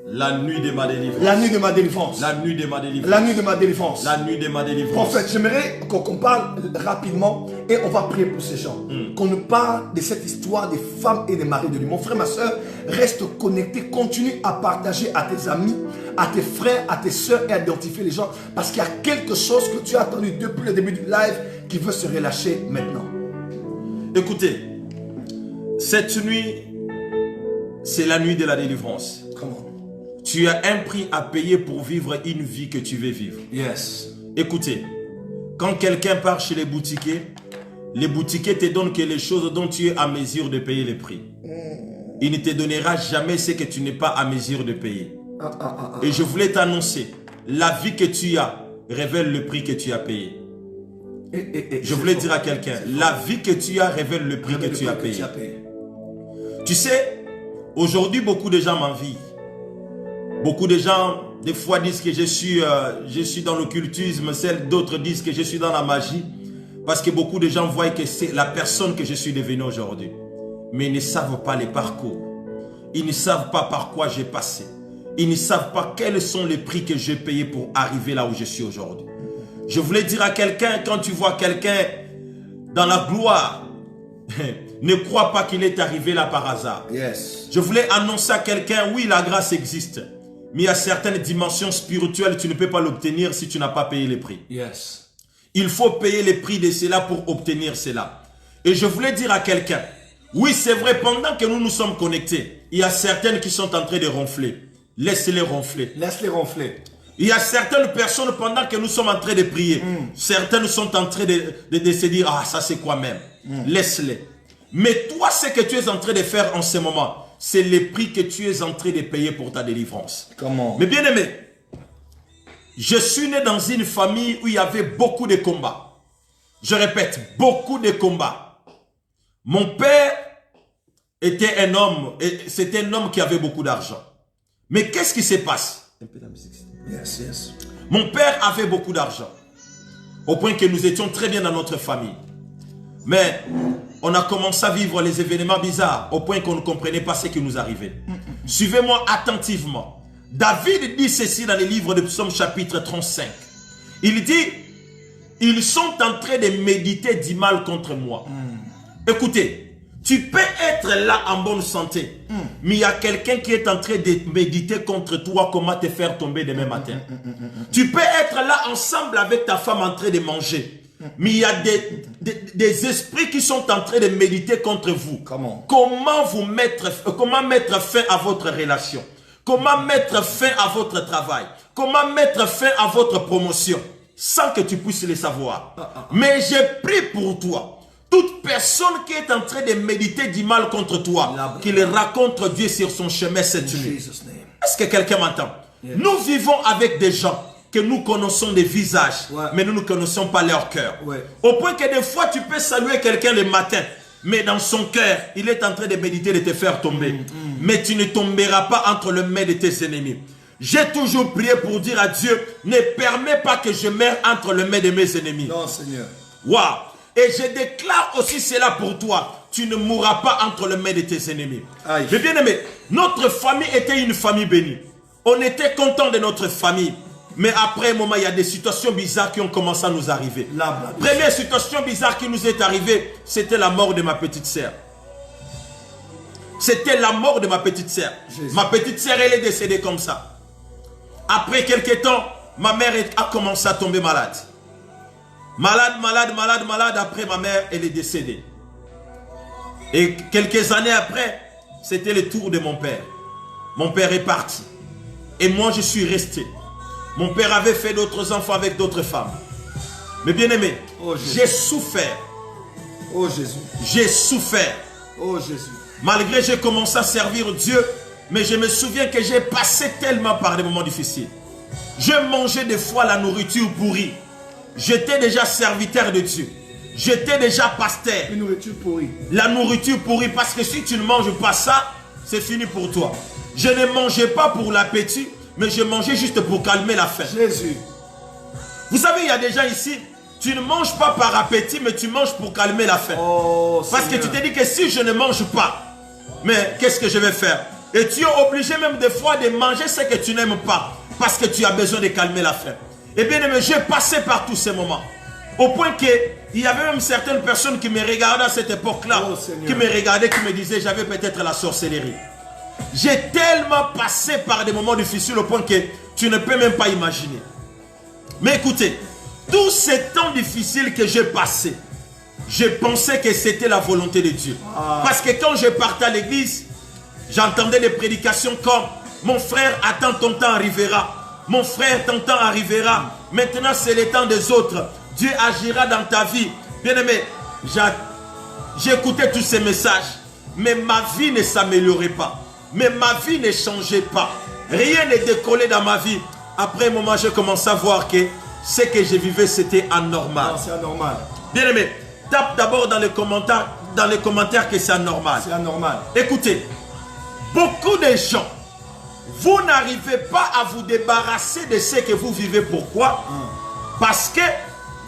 La nuit de ma délivrance. La nuit de ma délivrance. La nuit de ma délivrance. La nuit de ma délivrance. La nuit de ma délivrance. Prophète, j'aimerais qu'on parle rapidement et on va prier pour ces gens. Qu'on nous parle de cette histoire des femmes et des maris de lui. Mon frère, ma soeur, reste connecté. Continue à partager à tes amis, à tes frères, à tes soeurs et à identifier les gens. Parce qu'il y a quelque chose que tu as attendu depuis le début du live qui veut se relâcher maintenant. Écoutez, cette nuit, c'est la nuit de la délivrance. Comment? Tu as un prix à payer pour vivre une vie que tu veux vivre. Yes. Écoutez, quand quelqu'un part chez les boutiquiers te donnent que les choses dont tu es à mesure de payer le prix. Il ne te donnera jamais ce que tu n'es pas à mesure de payer. Et je voulais t'annoncer, la vie que tu as révèle le prix que tu as payé. Je voulais dire à quelqu'un, la vie que tu as révèle le prix que tu as payé. Tu sais, aujourd'hui beaucoup de gens m'envient. Beaucoup de gens, des fois, disent que je suis dans l'occultisme, d'autres disent que je suis dans la magie, parce que beaucoup de gens voient que c'est la personne que je suis devenu aujourd'hui. Mais ils ne savent pas les parcours. Ils ne savent pas par quoi j'ai passé. Ils ne savent pas quels sont les prix que j'ai payés pour arriver là où je suis aujourd'hui. Je voulais dire à quelqu'un, quand tu vois quelqu'un dans la gloire, ne crois pas qu'il est arrivé là par hasard. Yes. Je voulais annoncer à quelqu'un, oui, la grâce existe. Mais il y a certaines dimensions spirituelles, tu ne peux pas l'obtenir si tu n'as pas payé les prix. Yes. Il faut payer les prix de cela pour obtenir cela. Et je voulais dire à quelqu'un, Oui, c'est vrai, pendant que nous nous sommes connectés, il y a certaines qui sont en train de ronfler. Laisse-les ronfler. Laisse-les ronfler. Il y a certaines personnes, pendant que nous sommes en train de prier, certaines sont en train de se dire, ah, ça c'est quoi même? Laisse-les. Mais toi, ce que tu es en train de faire en ce moment, c'est le prix que tu es en train de payer pour ta délivrance. Comment? Mais bien aimé, je suis né dans une famille où il y avait beaucoup de combats. Je répète, beaucoup de combats. Mon père était un homme, et c'était un homme qui avait beaucoup d'argent. Mais qu'est-ce qui se passe? Un peu de musique. Yes, yes. Mon père avait beaucoup d'argent, au point que nous étions très bien dans notre famille. Mais on a commencé à vivre les événements bizarres, au point qu'on ne comprenait pas ce qui nous arrivait. Suivez-moi attentivement. David dit ceci dans le livre de Psaume chapitre 35. Il dit, ils sont en train de méditer du mal contre moi. Écoutez, tu peux être là en bonne santé, mais il y a quelqu'un qui est en train de méditer contre toi comment te faire tomber demain matin. Tu peux être là ensemble avec ta femme en train de manger, mais il y a des esprits qui sont en train de méditer contre vous. Comment mettre fin à votre relation? Comment mettre fin à votre travail? Comment mettre fin à votre promotion? Sans que tu puisses le savoir. Mais j'ai prié pour toi. Toute personne qui est en train de méditer du mal contre toi, qu'il rencontre Dieu sur son chemin cette nuit. Est-ce que quelqu'un m'entend? Yes. Nous vivons avec des gens que nous connaissons des visages, mais nous ne connaissons pas leur cœur. Au point que des fois, tu peux saluer quelqu'un le matin, mais dans son cœur, il est en train de méditer de te faire tomber. Mais tu ne tomberas pas entre les mains de tes ennemis. J'ai toujours prié pour dire à Dieu, ne permets pas que je meure entre les mains de mes ennemis. Non, Seigneur. Waouh! Et je déclare aussi cela pour toi. Tu ne mourras pas entre les mains de tes ennemis. Aïe. Mais bien aimé, notre famille était une famille bénie. On était content de notre famille. Mais après un moment, il y a des situations bizarres qui ont commencé à nous arriver. La première situation bizarre qui nous est arrivée, c'était la mort de ma petite sœur. C'était la mort de ma petite sœur. Ma petite sœur, elle est décédée comme ça. Après quelques temps, ma mère a commencé à tomber malade. Malade. Après, ma mère, elle est décédée. Et quelques années après, c'était le tour de mon père. Mon père est parti. Et moi, je suis resté. Mon père avait fait d'autres enfants avec d'autres femmes. Mais bien aimé, j'ai souffert. Oh Jésus. J'ai souffert. Oh Jésus. Malgré que j'ai commencé à servir Dieu, mais je me souviens que j'ai passé tellement par des moments difficiles. Je mangeais des fois la nourriture pourrie. J'étais déjà serviteur de Dieu. J'étais déjà pasteur. Une nourriture pourrie. La nourriture pourrie, parce que si tu ne manges pas ça, c'est fini pour toi. Je ne mangeais pas pour l'appétit, mais je mangeais juste pour calmer la faim. Jésus. Vous savez, il y a des gens ici, tu ne manges pas par appétit, mais tu manges pour calmer la faim. Oh, parce que tu te dis que si je ne mange pas, mais qu'est-ce que je vais faire? Et tu es obligé même des fois de manger ce que tu n'aimes pas, parce que tu as besoin de calmer la faim. Et bien aimé, j'ai passé par tous ces moments. Au point qu'il y avait même certaines personnes qui me regardaient à cette époque-là, qui me regardaient, qui me disaient j'avais peut-être la sorcellerie. J'ai tellement passé par des moments difficiles au point que tu ne peux même pas imaginer. Mais écoutez, tous ces temps difficiles que j'ai passés, je pensais que c'était la volonté de Dieu. Parce que quand je partais à l'église, j'entendais des prédications comme mon frère, attends, ton temps arrivera. Mon frère, ton temps arrivera. Maintenant, c'est le temps des autres. Dieu agira dans ta vie. Bien-aimé, j'écoutais tous ces messages. Mais ma vie ne s'améliorait pas. Mais ma vie ne changeait pas. Rien ne décollait dans ma vie. Après un moment, j'ai commencé à voir que ce que je vivais, c'était anormal. Non, c'est anormal. Bien-aimé, tape d'abord dans les commentaires que c'est anormal. C'est anormal. Écoutez, beaucoup de gens, vous n'arrivez pas à vous débarrasser de ce que vous vivez. Pourquoi? Parce que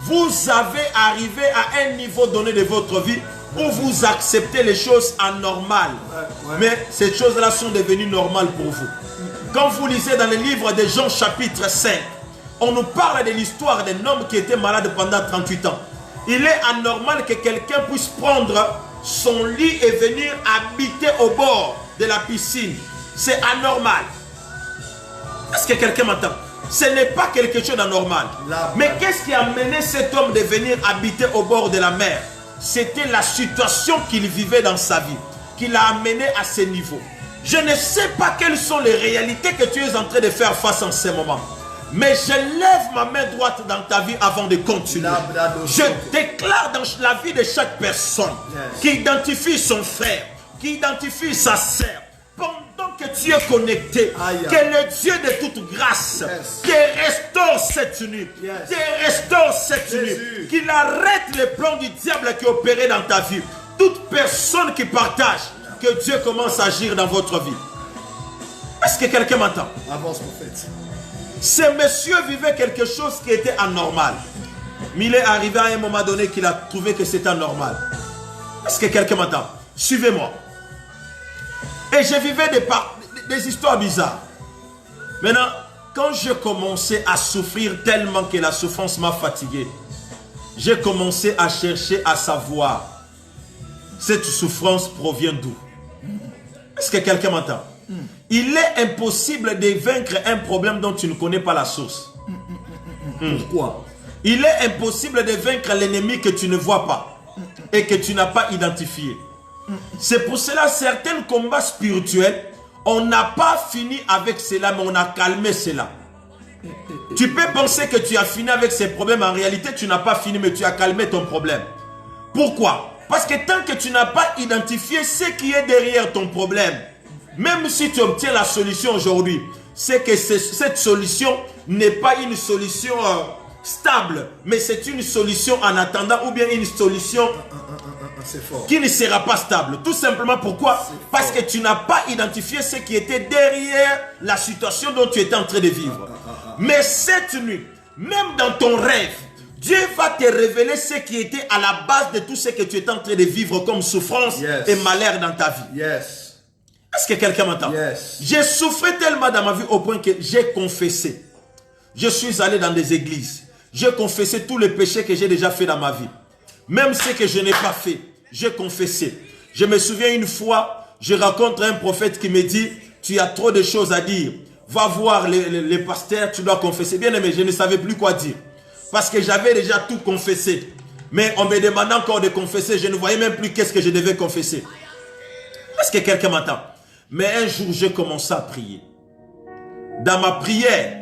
vous avez arrivé à un niveau donné de votre vie où vous acceptez les choses anormales. Mais ces choses-là sont devenues normales pour vous. Quand vous lisez dans le livre de Jean chapitre 5, on nous parle de l'histoire d'un homme qui était malade pendant 38 ans. Il est anormal que quelqu'un puisse prendre son lit et venir habiter au bord de la piscine. C'est anormal. Est-ce que quelqu'un m'entend? Ce n'est pas quelque chose d'anormal. Mais qu'est-ce qui a amené cet homme de venir habiter au bord de la mer? c'était la situation qu'il vivait dans sa vie, qui l'a amené à ce niveau. Je ne sais pas quelles sont les réalités que tu es en train de faire face en ce moment. Mais je lève ma main droite dans ta vie avant de continuer. Je déclare dans la vie de chaque personne qui identifie son frère, qui identifie sa sœur, pendant que tu es connecté, que le Dieu de toute grâce te restaure cette nuit, te restaure cette nuit, qu'il arrête les plans du diable qui opérait dans ta vie. Toute personne qui partage, que Dieu commence à agir dans votre vie. Est-ce que quelqu'un m'entend? Avance, prophète. Ce monsieur vivait quelque chose qui était anormal. Mais il est arrivé à un moment donné qu'il a trouvé que c'était anormal. Est-ce que quelqu'un m'entend? Suivez-moi. Et je vivais des histoires bizarres. Maintenant, quand je commençais à souffrir tellement que la souffrance m'a fatigué, j'ai commencé à chercher à savoir cette souffrance provient d'où. Est-ce que quelqu'un m'entend? Il est impossible de vaincre un problème dont tu ne connais pas la source. Pourquoi? Il est impossible de vaincre l'ennemi que tu ne vois pas et que tu n'as pas identifié. C'est pour cela certains combats spirituels, on n'a pas fini avec cela, mais on a calmé cela. Tu peux penser que tu as fini avec ces problèmes, en réalité tu n'as pas fini, mais tu as calmé ton problème. Pourquoi? Parce que tant que tu n'as pas identifié ce qui est derrière ton problème, même si tu obtiens la solution aujourd'hui, c'est que cette solution n'est pas une solution stable, mais c'est une solution en attendant ou bien une solution qui ne sera pas stable. Tout simplement pourquoi? Parce que tu n'as pas identifié ce qui était derrière la situation dont tu étais en train de vivre. Mais cette nuit, même dans ton rêve, Dieu va te révéler ce qui était à la base de tout ce que tu es en train de vivre comme souffrance et malheur dans ta vie. Est-ce que quelqu'un m'entend? J'ai souffert tellement dans ma vie au point que j'ai confessé. Je suis allé dans des églises. J'ai confessé tous les péchés que j'ai déjà fait dans ma vie. Même ce que je n'ai pas fait, j'ai confessé. Je me souviens une fois, je rencontre un prophète qui me dit, tu as trop de choses à dire. Va voir les pasteurs, tu dois confesser. Bien aimé, je ne savais plus quoi dire. Parce que j'avais déjà tout confessé. Mais on me demandait encore de confesser. Je ne voyais même plus qu'est-ce que je devais confesser. Est-ce que quelqu'un m'entend? Mais un jour, j'ai commencé à prier. Dans ma prière,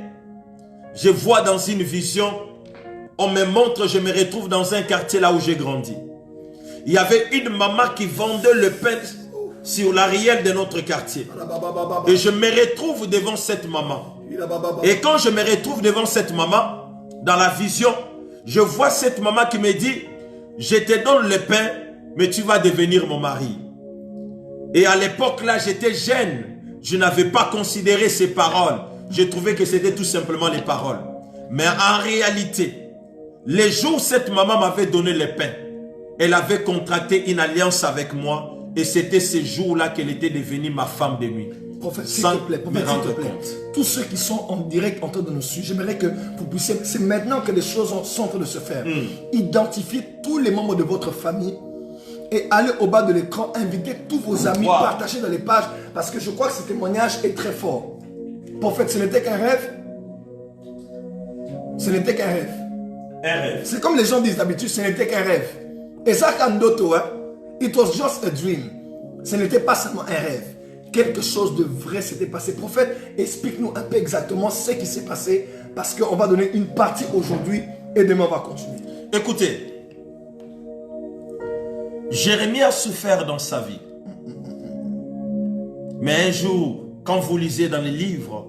je vois dans une vision, on me montre, je me retrouve dans un quartier là où j'ai grandi. Il y avait une maman qui vendait le pain sur l'arrière de notre quartier. Et je me retrouve devant cette maman. Et quand je me retrouve devant cette maman, dans la vision, je vois cette maman qui me dit, je te donne le pain, mais tu vas devenir mon mari. Et à l'époque là, j'étais jeune. Je n'avais pas considéré ces paroles. Je trouvais que c'était tout simplement les paroles. Mais en réalité, les jours où cette maman m'avait donné le pain, elle avait contracté une alliance avec moi. Et c'était ces jours-là qu'elle était devenue ma femme de nuit. Prophète, s'il te plaît, tous ceux qui sont en direct en train de nous suivre, j'aimerais que vous puissiez, c'est maintenant que les choses sont en train de se faire. Identifiez tous les membres de votre famille et allez au bas de l'écran, invitez tous vos amis, partagez dans les pages, parce que je crois que ce témoignage est très fort. Prophète, ce n'était qu'un rêve. Ce n'était qu'un rêve. Un rêve. C'est comme les gens disent d'habitude, ce n'était qu'un rêve. Et ça, Kandoto, hein, it was just a dream. Ce n'était pas seulement un rêve. Quelque chose de vrai s'était passé. Prophète, explique-nous un peu exactement ce qui s'est passé, parce qu'on va donner une partie aujourd'hui et demain on va continuer. Écoutez, Jérémie a souffert dans sa vie. Mais un jour, quand vous lisez dans les livres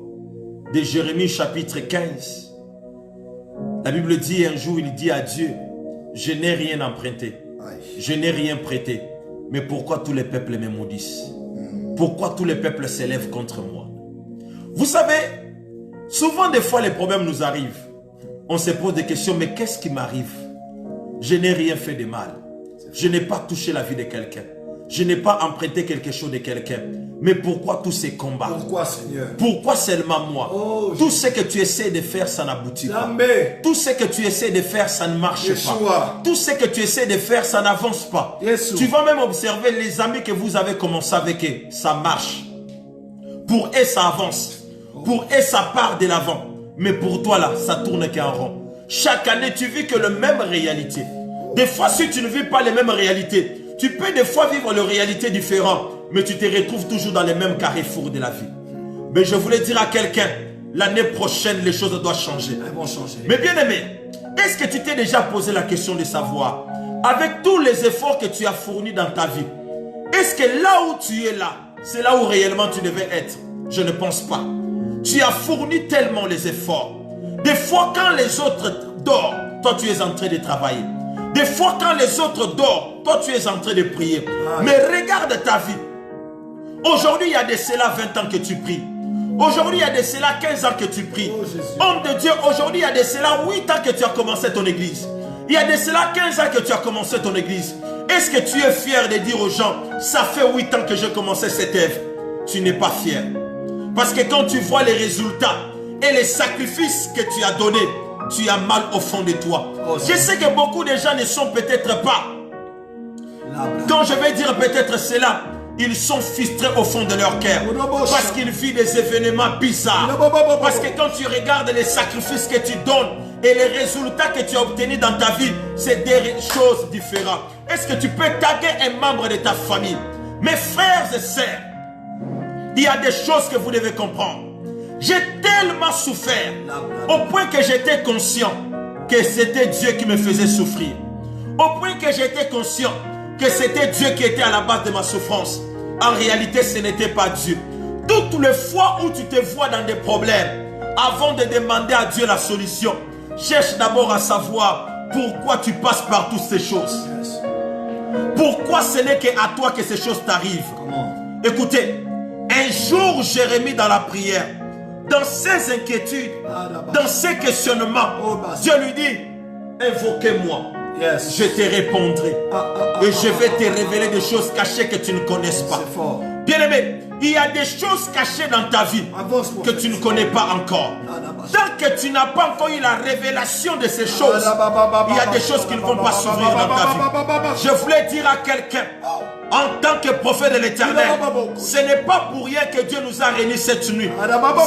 de Jérémie chapitre 15, la Bible dit un jour, il dit à Dieu, je n'ai rien emprunté, je n'ai rien prêté, mais pourquoi tous les peuples me maudissent? Pourquoi tous les peuples s'élèvent contre moi? Vous savez, souvent des fois les problèmes nous arrivent. On se pose des questions, mais qu'est-ce qui m'arrive? Je n'ai rien fait de mal. Je n'ai pas touché la vie de quelqu'un. Je n'ai pas emprunté quelque chose de quelqu'un. Mais pourquoi tous ces combats? Pourquoi, Seigneur? Pourquoi seulement moi? Tout ce que tu essaies de faire, ça n'aboutit pas. Tout ce que tu essaies de faire, ça ne marche pas. Tout ce que tu essaies de faire, ça n'avance pas. Tu vas même observer les amis que vous avez commencé avec eux. Ça marche. Pour eux, ça avance. Pour eux, ça part de l'avant. Mais pour toi, là, ça tourne qu'en rond. Chaque année, tu vis que la même réalité. Des fois, si tu ne vis pas les mêmes réalités, tu peux des fois vivre les réalités différentes, mais tu te retrouves toujours dans les mêmes carrefours de la vie. Mais je voulais dire à quelqu'un, l'année prochaine, les choses doivent changer. Elles vont changer. Mais bien aimé, est-ce que tu t'es déjà posé la question de savoir, avec tous les efforts que tu as fournis dans ta vie, est-ce que là où tu es là, c'est là où réellement tu devais être? Je ne pense pas. Tu as fourni tellement les efforts. Des fois, quand les autres dorment, toi tu es en train de travailler. Des fois, quand les autres dorment, toi tu es en train de prier. Mais regarde ta vie. Aujourd'hui, il y a de cela 20 ans que tu pries. Aujourd'hui, il y a de cela 15 ans que tu pries. Homme de Dieu, aujourd'hui, il y a de cela 8 ans que tu as commencé ton église. Il y a de cela 15 ans que tu as commencé ton église. Est-ce que tu es fier de dire aux gens, ça fait 8 ans que j'ai commencé cette œuvre? Tu n'es pas fier. Parce que quand tu vois les résultats et les sacrifices que tu as donnés, tu as mal au fond de toi. Je sais que beaucoup de gens ne sont peut-être pas. Quand je vais dire peut-être cela, ils sont frustrés au fond de leur cœur. Parce qu'ils vivent des événements bizarres. Parce que quand tu regardes les sacrifices que tu donnes et les résultats que tu as obtenus dans ta vie, c'est des choses différentes. Est-ce que tu peux taguer un membre de ta famille? Mes frères et sœurs, il y a des choses que vous devez comprendre. J'ai tellement souffert au point que j'étais conscient que c'était Dieu qui me faisait souffrir. Au point que j'étais conscient que c'était Dieu qui était à la base de ma souffrance. En réalité, ce n'était pas Dieu. Toutes les fois où tu te vois dans des problèmes, avant de demander à Dieu la solution, cherche d'abord à savoir pourquoi tu passes par toutes ces choses. Pourquoi ce n'est qu'à toi que ces choses t'arrivent. Écoutez, un jour Jérémie dans la prière, dans ses inquiétudes, dans ses questionnements, Dieu lui dit, invoquez-moi. Je te répondrai. Et je vais te révéler des choses cachées que tu ne connais pas. Bien-aimé, il y a des choses cachées dans ta vie que tu ne connais pas encore. Tant que tu n'as pas encore eu la révélation de ces choses, il y a des choses qui ne vont pas s'ouvrir dans ta vie. Je voulais dire à quelqu'un, en tant que prophète de l'Éternel, ce n'est pas pour rien que Dieu nous a réunis cette nuit.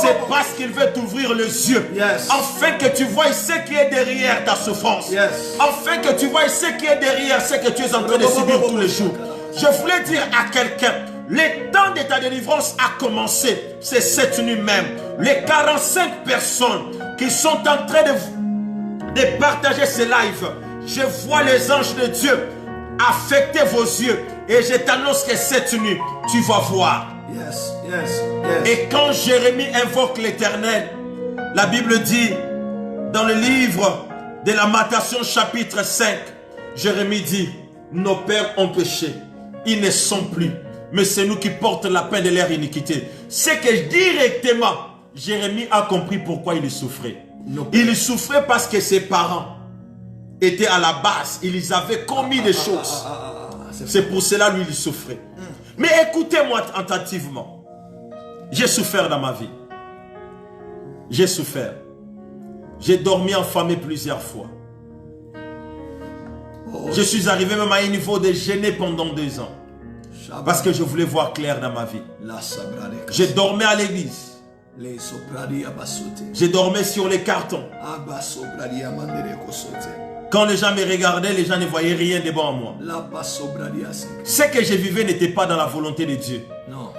C'est parce qu'il veut t'ouvrir les yeux. Afin que tu vois ce qui est derrière ta souffrance. Afin que tu vois ce qui est derrière ce que tu es en train de subir tous les jours. Je voulais dire à quelqu'un, le temps de ta délivrance a commencé. C'est cette nuit même. Les 45 personnes qui sont en train de partager ce live, je vois les anges de Dieu affecter vos yeux. Et je t'annonce que cette nuit, tu vas voir. Et quand Jérémie invoque l'Éternel, la Bible dit, dans le livre de Lamentation chapitre 5, Jérémie dit, nos pères ont péché, ils ne sont plus, mais c'est nous qui portons la peine de leur iniquité. C'est que directement, Jérémie a compris pourquoi il souffrait. Il souffrait parce que ses parents étaient à la base, ils avaient commis des choses. C'est pour cela lui il souffrait. Mais écoutez-moi attentivement. J'ai souffert dans ma vie. J'ai souffert. J'ai dormi enfamé plusieurs fois. Je suis arrivé même à un niveau de gêner pendant 2 ans. Parce que je voulais voir clair dans ma vie. J'ai dormi à l'église. J'ai dormi sur les cartons. Quand les gens me regardaient, les gens ne voyaient rien de bon en moi. Ce que je vivais n'était pas dans la volonté de Dieu.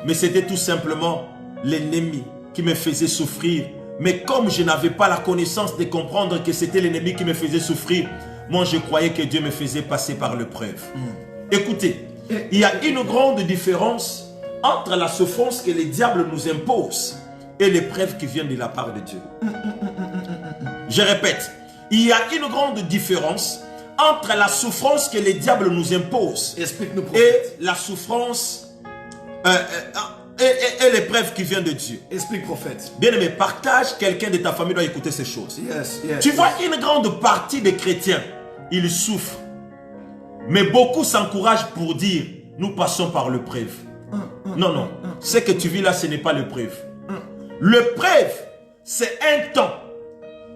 Mais c'était tout simplement l'ennemi qui me faisait souffrir. Mais comme je n'avais pas la connaissance de comprendre que c'était l'ennemi qui me faisait souffrir, moi je croyais que Dieu me faisait passer par l'épreuve. Écoutez, il y a une grande différence entre la souffrance que le diable nous impose et l'épreuve qui vient de la part de Dieu. Je répète. Il y a une grande différence entre la souffrance que le diable nous impose et la souffrance et l'épreuve qui vient de Dieu. Explique, prophète. Bien-aimé, partage, quelqu'un de ta famille doit écouter ces choses. Tu vois, une grande partie des chrétiens, ils souffrent. Mais beaucoup s'encouragent pour dire, nous passons par l'épreuve. Non, non. Ce que tu vis là, ce n'est pas l'épreuve. L'épreuve, c'est un temps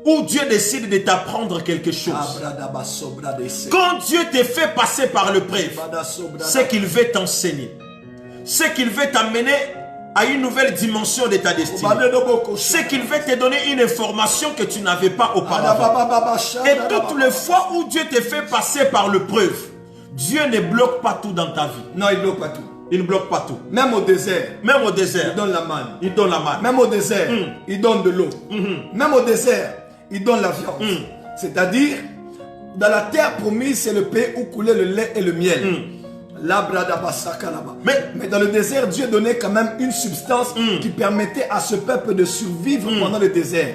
où Dieu décide de t'apprendre quelque chose. Quand Dieu te fait passer par l'épreuve, c'est qu'il veut t'enseigner. C'est qu'il veut t'amener à une nouvelle dimension de ta destinée. C'est qu'il veut te donner une information que tu n'avais pas auparavant. Et toutes les fois où Dieu te fait passer par l'épreuve, Dieu ne bloque pas tout dans ta vie. Non, il ne bloque pas tout. Il ne bloque pas tout. Même au désert. Même au désert. Il donne la manne. Il donne la manne. Même au désert. Il donne de l'eau. Même au désert, il donne la viande. C'est-à-dire, dans la terre promise, c'est le pays où coulait le lait et le miel. Mais dans le désert, Dieu donnait quand même une substance qui permettait à ce peuple de survivre pendant le désert.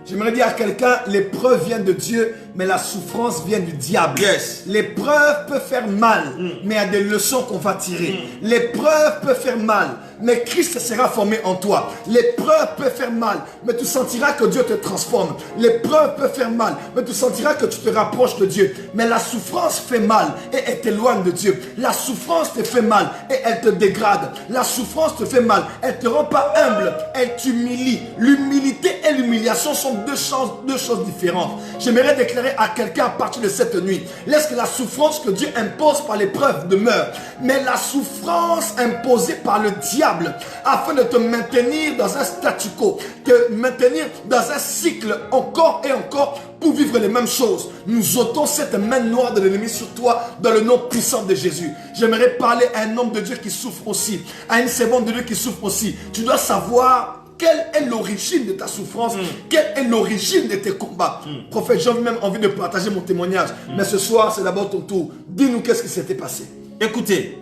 J'aimerais dire à quelqu'un, l'épreuve vient de Dieu, mais la souffrance vient du diable. Yes. L'épreuve peut faire mal, mais il y a des leçons qu'on va tirer. L'épreuve peut faire mal, mais Christ sera formé en toi. L'épreuve peut faire mal, mais tu sentiras que Dieu te transforme. L'épreuve peut faire mal, mais tu sentiras que tu te rapproches de Dieu. Mais la souffrance fait mal et elle t'éloigne de Dieu. La souffrance te fait mal et elle te dégrade. La souffrance te fait mal, elle ne te rend pas humble, elle t'humilie. L'humilité et l'humiliation sont deux choses différentes. J'aimerais déclarer à quelqu'un à partir de cette nuit, laisse que la souffrance que Dieu impose par l'épreuve demeure, mais la souffrance imposée par le diable afin de te maintenir dans un statu quo, te maintenir dans un cycle encore et encore pour vivre les mêmes choses. Nous ôtons cette main noire de l'ennemi sur toi dans le nom puissant de Jésus. J'aimerais parler à un homme de Dieu qui souffre aussi, à une servante de Dieu qui souffre aussi. Tu dois savoir quelle est l'origine de ta souffrance, quelle est l'origine de tes combats. Prophète, j'ai même envie de partager mon témoignage, mais ce soir, c'est d'abord ton tour. Dis-nous qu'est-ce qui s'était passé. Écoutez,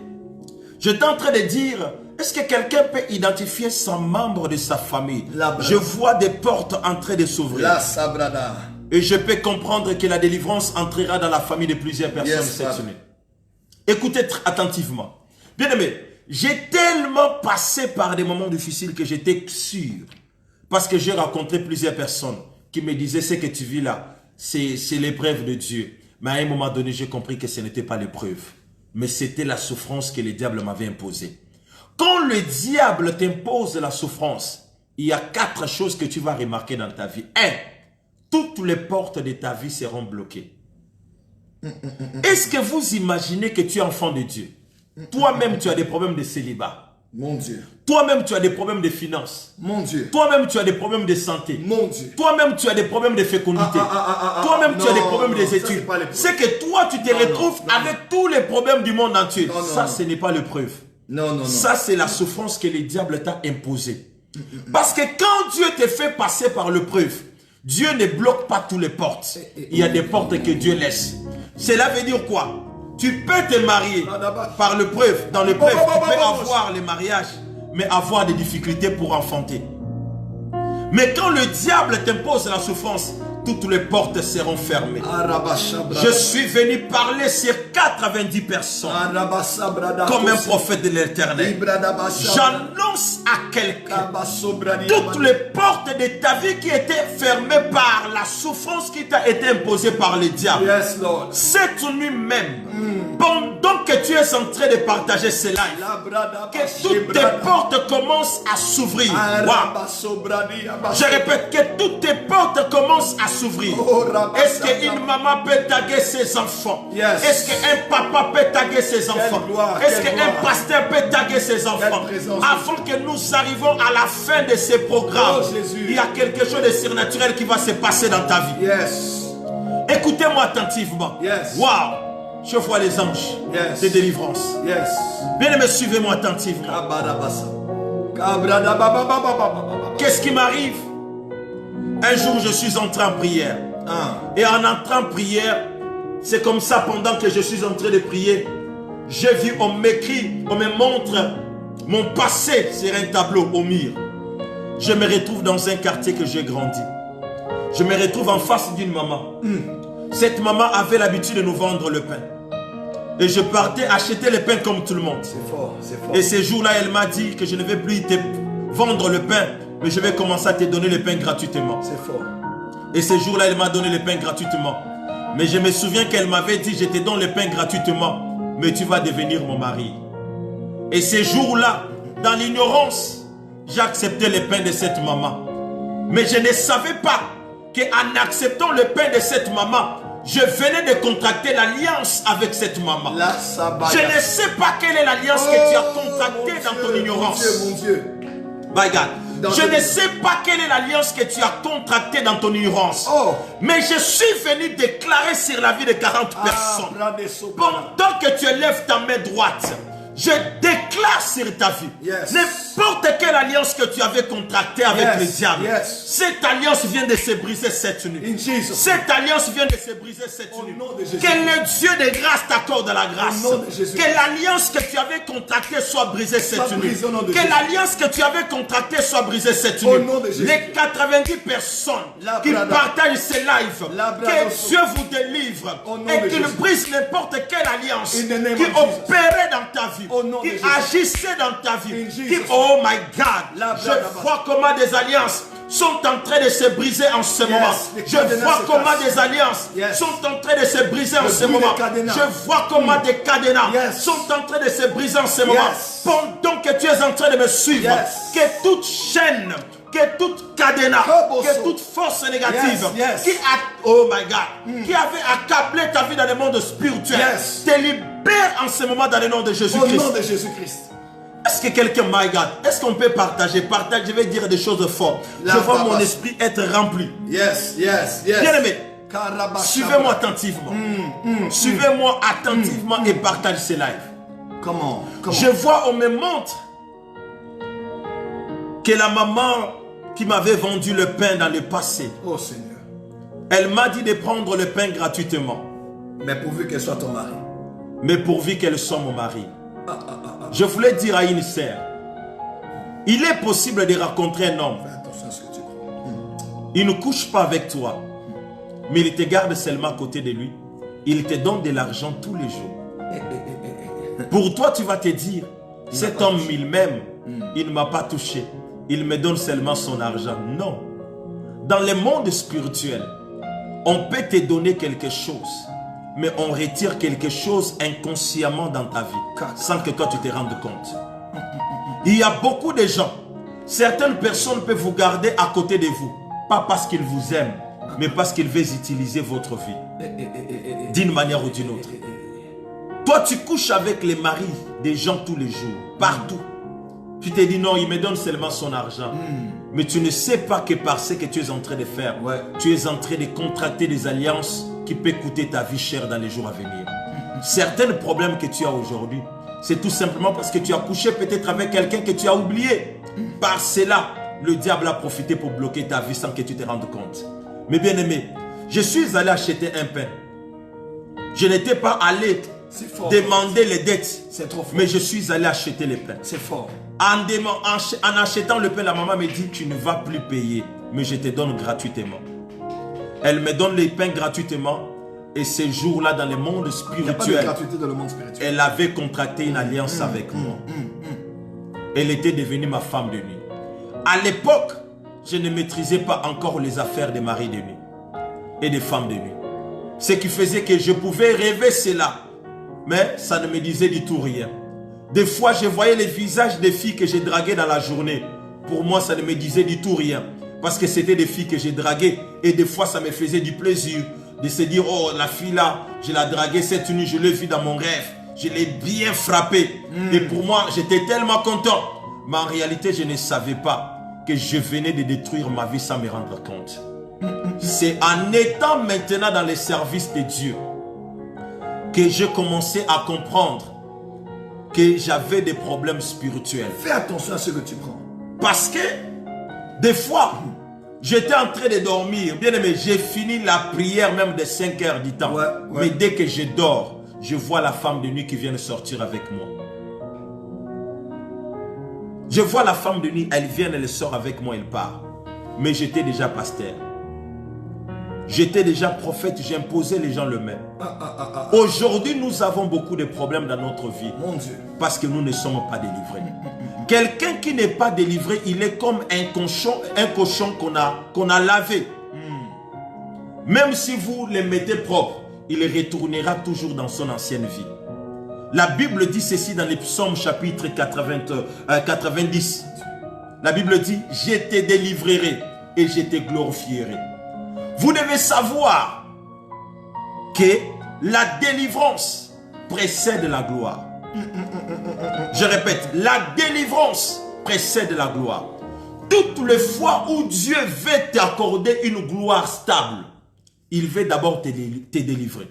j'étais en train de dire, est-ce que quelqu'un peut identifier 100 membres de sa famille? Je vois des portes en train de s'ouvrir. La sabrada. Et je peux comprendre que la délivrance entrera dans la famille de plusieurs personnes cette année. Écoutez attentivement. Bien aimé, j'ai tellement passé par des moments difficiles que j'étais sûr. Parce que j'ai rencontré plusieurs personnes qui me disaient, ce que tu vis là, c'est l'épreuve de Dieu. Mais à un moment donné, j'ai compris que ce n'était pas l'épreuve. Mais c'était la souffrance que le diable m'avait imposée. Quand le diable t'impose la souffrance, il y a 4 choses que tu vas remarquer dans ta vie. 1. Toutes les portes de ta vie seront bloquées. Est-ce que vous imaginez que tu es enfant de Dieu? Toi-même, tu as des problèmes de célibat. Mon Dieu. Toi-même, tu as des problèmes de finances. Mon Dieu. Toi-même, tu as des problèmes de santé. Mon Dieu. Toi-même, tu as des problèmes de fécondité. Toi-même, tu as des problèmes des études. C'est que toi, tu te retrouves avec tous les problèmes du monde entier. Ça, ce n'est pas l'épreuve. Non. Ça, c'est la souffrance que le diable t'a imposée. Parce que quand Dieu te fait passer par l'épreuve, Dieu ne bloque pas toutes les portes. Il y a des portes que Dieu laisse. Cela veut dire quoi? Tu peux te marier par l'épreuve. Dans l'épreuve, tu peux avoir le mariage, mais avoir des difficultés pour enfanter. Mais quand le diable t'impose la souffrance, toutes les portes seront fermées. Je suis venu parler sur 90 personnes comme un prophète de l'Éternel. J'annonce à quelqu'un toutes les portes de ta vie qui étaient fermées par la souffrance qui t'a été imposée par le diable. Cette nuit même, pendant que tu es en train de partager ce live, que toutes tes portes commencent à s'ouvrir. Je répète, que toutes tes portes commencent à s'ouvrir. Est-ce qu'une maman peut taguer ses enfants? Est-ce qu'un papa peut taguer ses enfants? Est-ce qu'un pasteur peut taguer ses enfants? Avant que nous arrivions à la fin de ce programme, il y a quelque chose de surnaturel qui va se passer dans ta vie. Écoutez-moi attentivement. Waouh! Je vois les anges de délivrance. Bien aimé, suivez-moi attentivement. Qu'est-ce qui m'arrive? Un jour, je suis entré en prière. Et en entrant en prière, c'est comme ça, pendant que je suis en train de prier, j'ai vu, on m'écrit, on me montre mon passé sur un tableau au mur. Je me retrouve dans un quartier que j'ai grandi. Je me retrouve en face d'une maman. Cette maman avait l'habitude de nous vendre le pain. Et je partais acheter le pain comme tout le monde. C'est fort, c'est fort. Et ce jour-là, elle m'a dit que je ne vais plus te vendre le pain, mais je vais commencer à te donner le pain gratuitement. C'est fort. Et ce jour-là, elle m'a donné le pain gratuitement. Mais je me souviens qu'elle m'avait dit, je te donne le pain gratuitement, mais tu vas devenir mon mari. Et ce jour-là, dans l'ignorance, j'ai accepté le pain de cette maman. Mais je ne savais pas qu'en acceptant le pain de cette maman, je venais de contracter l'alliance avec cette maman. Je ne sais pas quelle est l'alliance que tu as contractée dans ton ignorance. Mon Dieu. My God. Je ne sais pas quelle est l'alliance que tu as contractée dans ton ignorance. Mais je suis venu déclarer sur la vie de 40 personnes. Pendant que tu élèves ta main droite, je déclare sur ta vie, n'importe quelle alliance que tu avais contractée avec le diable, cette alliance vient de se briser cette nuit. Cette alliance vient de se briser cette nuit. Que le Dieu de grâce t'accorde la grâce. Que l'alliance que tu avais contractée soit brisée cette nuit. Que l'alliance que tu avais contractée soit brisée cette nuit. Les 90 personnes qui partagent ces lives, que Dieu vous délivre et qu'il brise n'importe quelle alliance qui opérait dans ta vie, qui agissait dans ta vie, qui, oh my God, je vois comment des alliances sont en train de se briser en ce moment. Je vois comment des alliances sont en train de se briser en ce moment. Je vois comment des cadenas sont en train de se briser en ce moment. Pendant que tu es en train de me suivre, que toute chaîne, que toute cadenas, que toute force négative qui a, oh my God, qui avait accablé ta vie dans le monde spirituel, te libère en ce moment dans le nom de Jésus-Christ. Au nom de Jésus-Christ. Est-ce que quelqu'un, my God, est-ce qu'on peut partager? Je vais dire des choses fortes. Je vois mon esprit être rempli. Bien aimé, suivez-moi attentivement. Suivez-moi attentivement et partagez ces lives. Comment? Je vois, on me montre que la maman qui m'avait vendu le pain dans le passé, oh Seigneur, elle m'a dit de prendre le pain gratuitement. Mais pourvu qu'elle soit ton mari. Mais pourvu qu'elle soit mon mari. Je voulais dire à une sœur, il est possible de rencontrer un homme. Fais attention à ce que tu crois. Il ne couche pas avec toi, mais il te garde seulement à côté de lui. Il te donne de l'argent tous les jours. Pour toi, tu vas te dire, cet homme, il m'aime, il ne m'a pas touché. Il me donne seulement son argent. Non. Dans le monde spirituel, on peut te donner quelque chose, mais on retire quelque chose inconsciemment dans ta vie, sans que toi tu te rendes compte. Il y a beaucoup de gens, certaines personnes peuvent vous garder à côté de vous, pas parce qu'ils vous aiment, mais parce qu'ils veulent utiliser votre vie, d'une manière ou d'une autre. Toi, tu couches avec les maris des gens tous les jours, partout. Tu te dis non, il me donne seulement son argent. Mais tu ne sais pas que par ce que tu es en train de faire, tu es en train de contracter des alliances qui peuvent coûter ta vie chère dans les jours à venir. Certains problèmes que tu as aujourd'hui, c'est tout simplement parce que tu as couché peut-être avec quelqu'un que tu as oublié. Par cela, le diable a profité pour bloquer ta vie sans que tu te rendes compte. Mais bien aimé, je suis allé acheter un pain. Je n'étais pas allé demander les dettes, mais je suis allé acheter les pains. C'est fort. En achetant le pain, la maman me dit, tu ne vas plus payer, mais je te donne gratuitement. Elle me donne les pains gratuitement. Et ces jours-là, dans le monde spirituel, il n'y a pas de gratuité dans le monde spirituel. Elle avait contracté une alliance avec moi. Elle était devenue ma femme de nuit. À l'époque, je ne maîtrisais pas encore les affaires des maris de nuit et des femmes de nuit. Ce qui faisait que je pouvais rêver cela, mais ça ne me disait du tout rien. Des fois, je voyais les visages des filles que j'ai draguées dans la journée. Pour moi, ça ne me disait du tout rien. Parce que c'était des filles que j'ai draguées. Et des fois, ça me faisait du plaisir de se dire, oh, la fille là, je l'ai draguée cette nuit, je l'ai vue dans mon rêve. Je l'ai bien frappée. Et pour moi, j'étais tellement content. Mais en réalité, je ne savais pas que je venais de détruire ma vie sans me rendre compte. C'est en étant maintenant dans les services de Dieu que j'ai commencé à comprendre que j'avais des problèmes spirituels. Fais attention à ce que tu prends. Parce que des fois, j'étais en train de dormir. Bien aimé, j'ai fini la prière même de 5 heures du temps. Mais dès que je dors, je vois la femme de nuit qui vient de sortir avec moi. Je vois la femme de nuit, elle vient, elle sort avec moi, elle part. Mais j'étais déjà pasteur. J'étais déjà prophète, j'imposais les gens le même. Aujourd'hui, nous avons beaucoup de problèmes dans notre vie. Mon Dieu. Parce que nous ne sommes pas délivrés. Quelqu'un qui n'est pas délivré, il est comme un cochon qu'on a lavé. Même si vous le mettez propre, il retournera toujours dans son ancienne vie. La Bible dit ceci dans les psaumes chapitre 90. La Bible dit, je te délivrerai et je te glorifierai. Vous devez savoir que la délivrance précède la gloire. Je répète, la délivrance précède la gloire. toutes les fois où Dieu veut t'accorder une gloire stable, il veut d'abord te délivrer.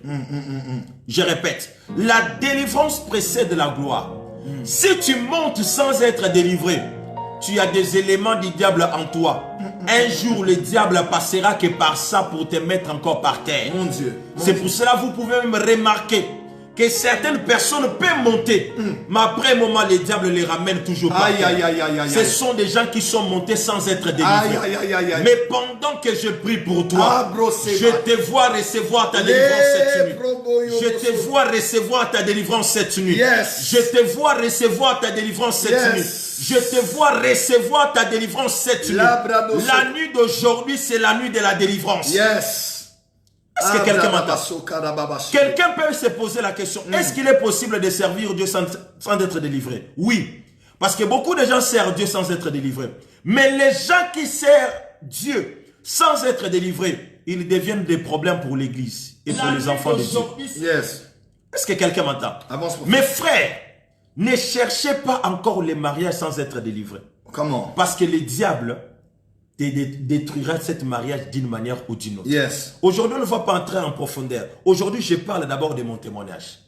Je répète, la délivrance précède la gloire. Si tu montes sans être délivré, tu as des éléments du diable en toi. Un jour, le diable passera que par ça pour te mettre encore par terre. Mon Dieu. C'est pour cela que vous pouvez même remarquer que certaines personnes peuvent monter, mais après un moment, le diable les ramène toujours par terre. Ce sont des gens qui sont montés sans être délivrés. Mais pendant que je prie pour toi, je te vois recevoir ta délivrance cette nuit. Je te vois recevoir ta délivrance cette nuit. Je te vois recevoir ta délivrance cette nuit. Je te vois recevoir ta délivrance cette nuit. La nuit d'aujourd'hui, c'est la nuit de la délivrance. Est-ce que quelqu'un m'entend? Quelqu'un peut se poser la question, est-ce qu'il est possible de servir Dieu sans être délivré? Oui, parce que beaucoup de gens servent Dieu sans être délivrés. Mais les gens qui servent Dieu sans être délivrés, ils deviennent des problèmes pour l'église et pour les enfants de Dieu. Est-ce que quelqu'un m'entend? Mes frères, ne cherchez pas encore les mariages sans être délivrés. Comment? Parce que le diable détruira cette mariage d'une manière ou d'une autre. Aujourd'hui, on ne va pas entrer en profondeur. Aujourd'hui, je parle d'abord de mon témoignage.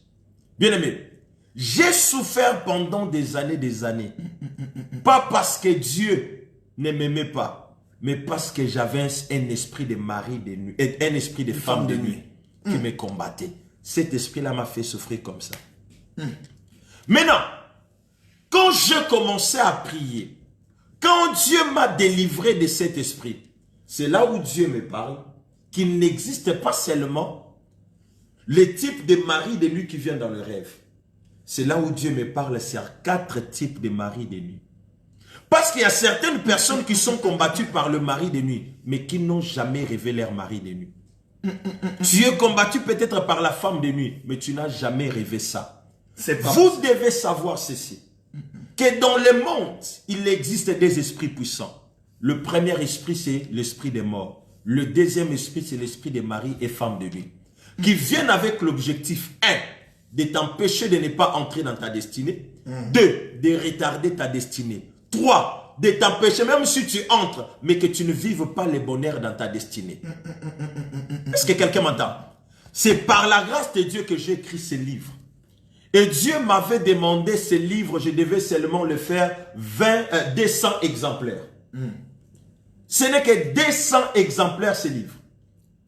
Bien aimé, j'ai souffert pendant des années. Pas parce que Dieu ne m'aimait pas, mais parce que j'avais un esprit de mari de nuit, un esprit de femme de nuit qui me combattait. Cet esprit-là m'a fait souffrir comme ça. Maintenant, quand je commençais à prier, quand Dieu m'a délivré de cet esprit, c'est là où Dieu me parle qu'il n'existe pas seulement le type de mari de nuit qui vient dans le rêve. C'est là où Dieu me parle sur 4 types de maris de nuit. Parce qu'il y a certaines personnes qui sont combattues par le mari de nuit, mais qui n'ont jamais rêvé leur mari de nuit. Tu es combattu peut-être par la femme de nuit, mais tu n'as jamais rêvé ça. Vous devez savoir ceci. Que dans le monde, il existe des esprits puissants. Le premier esprit, c'est l'esprit des morts. Le deuxième esprit, c'est l'esprit des maris et femmes de nuit. Qui viennent avec l'objectif 1, de t'empêcher de ne pas entrer dans ta destinée. 2, de retarder ta destinée. 3, de t'empêcher, même si tu entres, mais que tu ne vives pas le bonheur dans ta destinée. Est-ce que quelqu'un m'entend? C'est par la grâce de Dieu que j'ai écrit ce livre. Et Dieu m'avait demandé ce livre, je devais seulement le faire 200 exemplaires. Ce n'est que 200 exemplaires ce livre.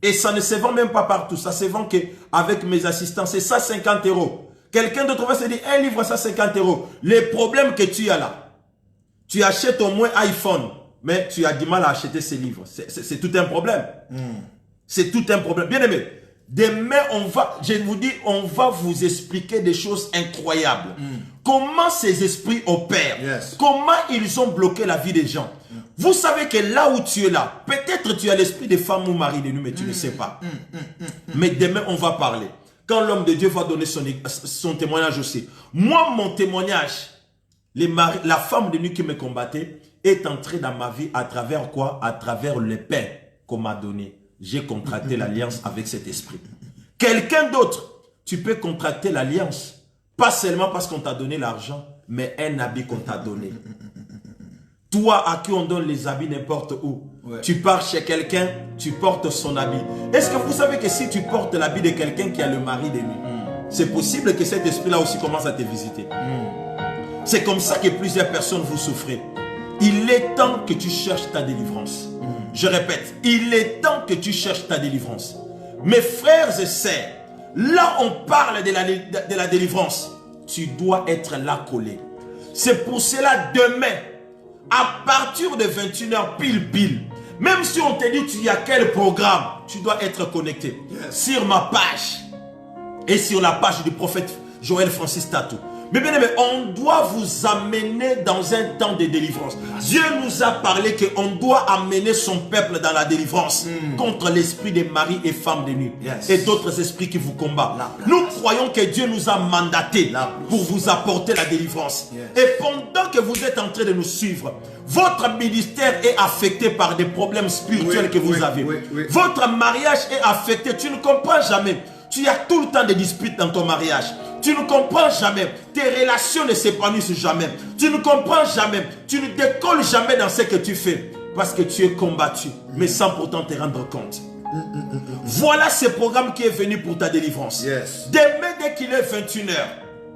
Et ça ne se vend même pas partout, ça se vend qu'avec mes assistants, c'est 150 €. Quelqu'un d'autre va se dire, un livre, 150 €. Le problème que tu as là, tu achètes au moins iPhone, mais tu as du mal à acheter ces livres. C'est tout un problème. C'est tout un problème. Bien aimé. Demain, je vous dis, on va vous expliquer des choses incroyables. Comment ces esprits opèrent. Comment ils ont bloqué la vie des gens. Vous savez que là où tu es là, peut-être tu as l'esprit de femme ou mari de nuit, mais tu ne sais pas. Mais demain, on va parler. Quand l'homme de Dieu va donner son témoignage aussi. Moi, mon témoignage, la femme de nuit qui me combattait est entrée dans ma vie à travers quoi? À travers le pain qu'on m'a donné. J'ai contracté l'alliance avec cet esprit. Quelqu'un d'autre, tu peux contracter l'alliance, pas seulement parce qu'on t'a donné l'argent, mais un habit qu'on t'a donné. Toi à qui on donne les habits n'importe où, tu pars chez quelqu'un, tu portes son habit. Est-ce que vous savez que si tu portes l'habit de quelqu'un qui a le mari de nuit, c'est possible que cet esprit-là aussi commence à te visiter. C'est comme ça que plusieurs personnes vous souffrez. Il est temps que tu cherches ta délivrance. Je répète, il est temps que tu cherches ta délivrance. Mes frères et sœurs, là on parle de la délivrance. Tu dois être là collé. C'est pour cela demain, à partir de 21h pile, même si on te dit tu y as quel programme, tu dois être connecté sur ma page et sur la page du prophète Joël Francis Tatou. Mais bien aimé, on doit vous amener dans un temps de délivrance. Dieu nous a parlé qu'on doit amener son peuple dans la délivrance contre l'esprit des maris et femmes de nuit et d'autres esprits qui vous combattent. Nous croyons que Dieu nous a mandatés pour vous apporter la délivrance. Et pendant que vous êtes en train de nous suivre, votre ministère est affecté par des problèmes spirituels que vous avez. Votre mariage est affecté. Tu ne comprends jamais. Tu as tout le temps des disputes dans ton mariage. Tu ne comprends jamais. Tes relations ne s'épanouissent jamais. Tu ne comprends jamais. Tu ne décolles jamais dans ce que tu fais. Parce que tu es combattu, mais sans pourtant te rendre compte. Voilà ce programme qui est venu pour ta délivrance. Yes. Demain, dès qu'il est 21h,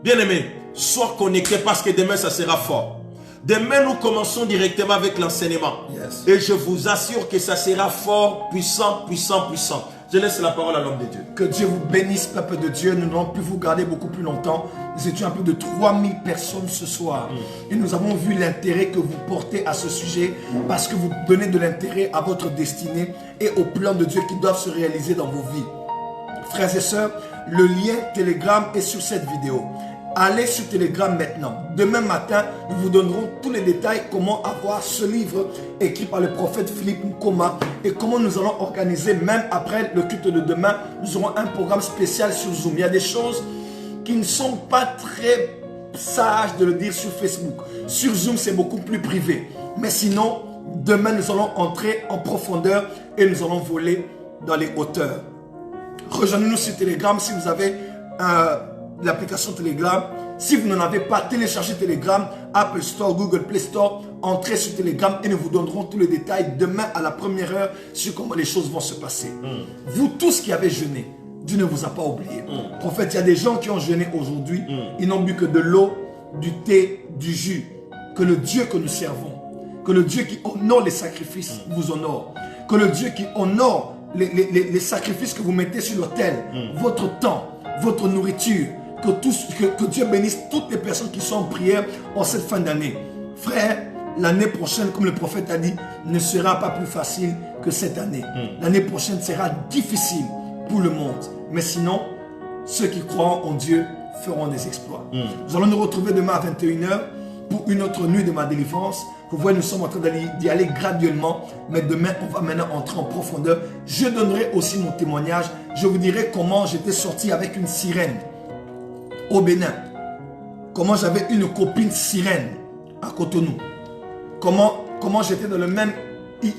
bien-aimé, sois connecté parce que demain, ça sera fort. Demain, nous commençons directement avec l'enseignement. Yes. Et je vous assure que ça sera fort, puissant, puissant, puissant. Je laisse la parole à l'homme de Dieu. Que Dieu vous bénisse, peuple de Dieu. Nous n'allons plus vous garder beaucoup plus longtemps. Nous étions un peu de 3000 personnes ce soir. Et nous avons vu l'intérêt que vous portez à ce sujet parce que vous donnez de l'intérêt à votre destinée et aux plans de Dieu qui doivent se réaliser dans vos vies. Frères et sœurs, le lien Telegram est sur cette vidéo. Allez sur Telegram maintenant. Demain matin, nous vous donnerons tous les détails comment avoir ce livre écrit par le prophète Philippe Nkoma et comment nous allons organiser, même après le culte de demain, nous aurons un programme spécial sur Zoom. Il y a des choses qui ne sont pas très sages de le dire sur Facebook. Sur Zoom, c'est beaucoup plus privé. Mais sinon, demain, nous allons entrer en profondeur et nous allons voler dans les hauteurs. Rejoignez-nous sur Telegram si vous avez l'application Telegram. Si vous n'en avez pas, téléchargez Telegram, Apple Store, Google Play Store, entrez sur Telegram et nous vous donnerons tous les détails demain à la première heure sur comment les choses vont se passer. Vous tous qui avez jeûné, Dieu ne vous a pas oublié. Prophète, il y a des gens qui ont jeûné aujourd'hui, ils n'ont bu que de l'eau, du thé, du jus. Que le Dieu que nous servons, que le Dieu qui honore les sacrifices vous honore. Que le Dieu qui honore les sacrifices que vous mettez sur l'autel, votre temps, votre nourriture, que Dieu bénisse toutes les personnes qui sont en prière en cette fin d'année. Frère, l'année prochaine, comme le prophète a dit, ne sera pas plus facile que cette année. L'année prochaine sera difficile pour le monde. Mais sinon, ceux qui croient en Dieu feront des exploits. Nous allons nous retrouver demain à 21h pour une autre nuit de ma délivrance. Vous voyez, nous sommes en train d'y aller graduellement. Mais demain, on va maintenant entrer en profondeur. Je donnerai aussi mon témoignage. Je vous dirai comment j'étais sorti avec une sirène au Bénin. Comment j'avais une copine sirène à Cotonou. Comment j'étais dans le même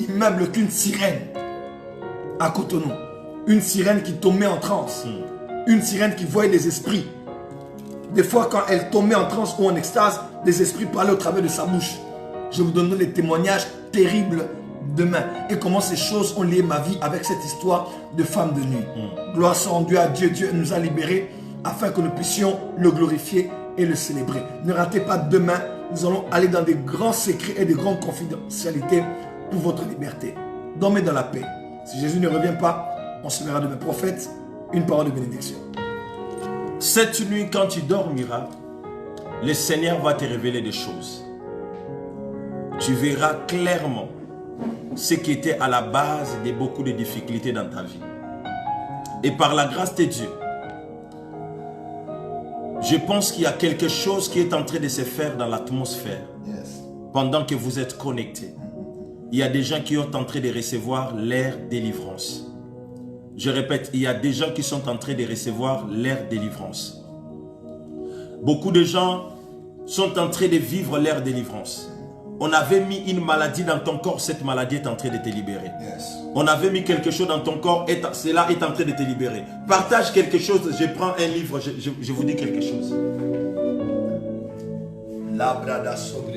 immeuble qu'une sirène à Cotonou. Une sirène qui tombait en transe. Une sirène qui voyait les esprits. Des fois, quand elle tombait en transe ou en extase, des esprits parlaient au travers de sa bouche. Je vous donnerai des témoignages terribles demain. Et comment ces choses ont lié ma vie avec cette histoire de femme de nuit. Gloire soit rendue à Dieu. Dieu nous a libérés afin que nous puissions le glorifier et le célébrer. Ne ratez pas demain. Nous allons aller dans des grands secrets et des grandes confidentialités pour votre liberté. Dormez dans la paix. Si Jésus ne revient pas, on se verra demain. Prophète, une parole de bénédiction. Cette nuit, quand tu dormiras, le Seigneur va te révéler des choses. Tu verras clairement ce qui était à la base de beaucoup de difficultés dans ta vie. Et par la grâce de Dieu, je pense qu'il y a quelque chose qui est en train de se faire dans l'atmosphère. Pendant que vous êtes connectés. Il y a des gens qui sont en train de recevoir leur délivrance. Je répète, il y a des gens qui sont en train de recevoir leur délivrance. Beaucoup de gens sont en train de vivre leur délivrance. On avait mis une maladie dans ton corps, cette maladie est en train de te libérer. On avait mis quelque chose dans ton corps, cela est en train de te libérer. Partage quelque chose, je prends un livre, je vous dis quelque chose. Labrada sobre.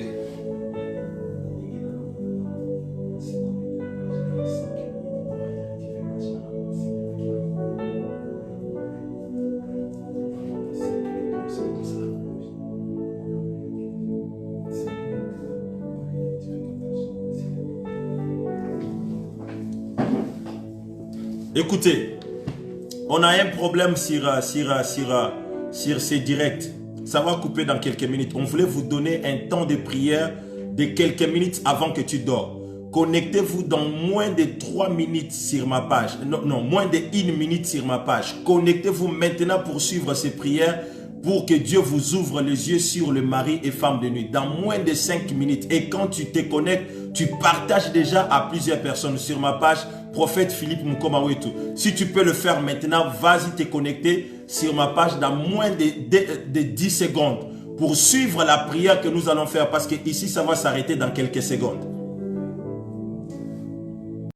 Écoutez, on a un problème sur ces directs. Ça va couper dans quelques minutes. On voulait vous donner un temps de prière de quelques minutes avant que tu dors. Connectez-vous dans moins de 3 minutes sur ma page. Non, moins de 1 minute sur ma page. Connectez-vous maintenant pour suivre ces prières pour que Dieu vous ouvre les yeux sur le mari et femme de nuit. Dans moins de 5 minutes. Et quand tu te connectes, tu partages déjà à plusieurs personnes sur ma page. Prophète Philippe Nkoma Wetu. Si tu peux le faire maintenant, vas-y te connecter sur ma page dans moins de 10 secondes pour suivre la prière que nous allons faire parce que ici ça va s'arrêter dans quelques secondes.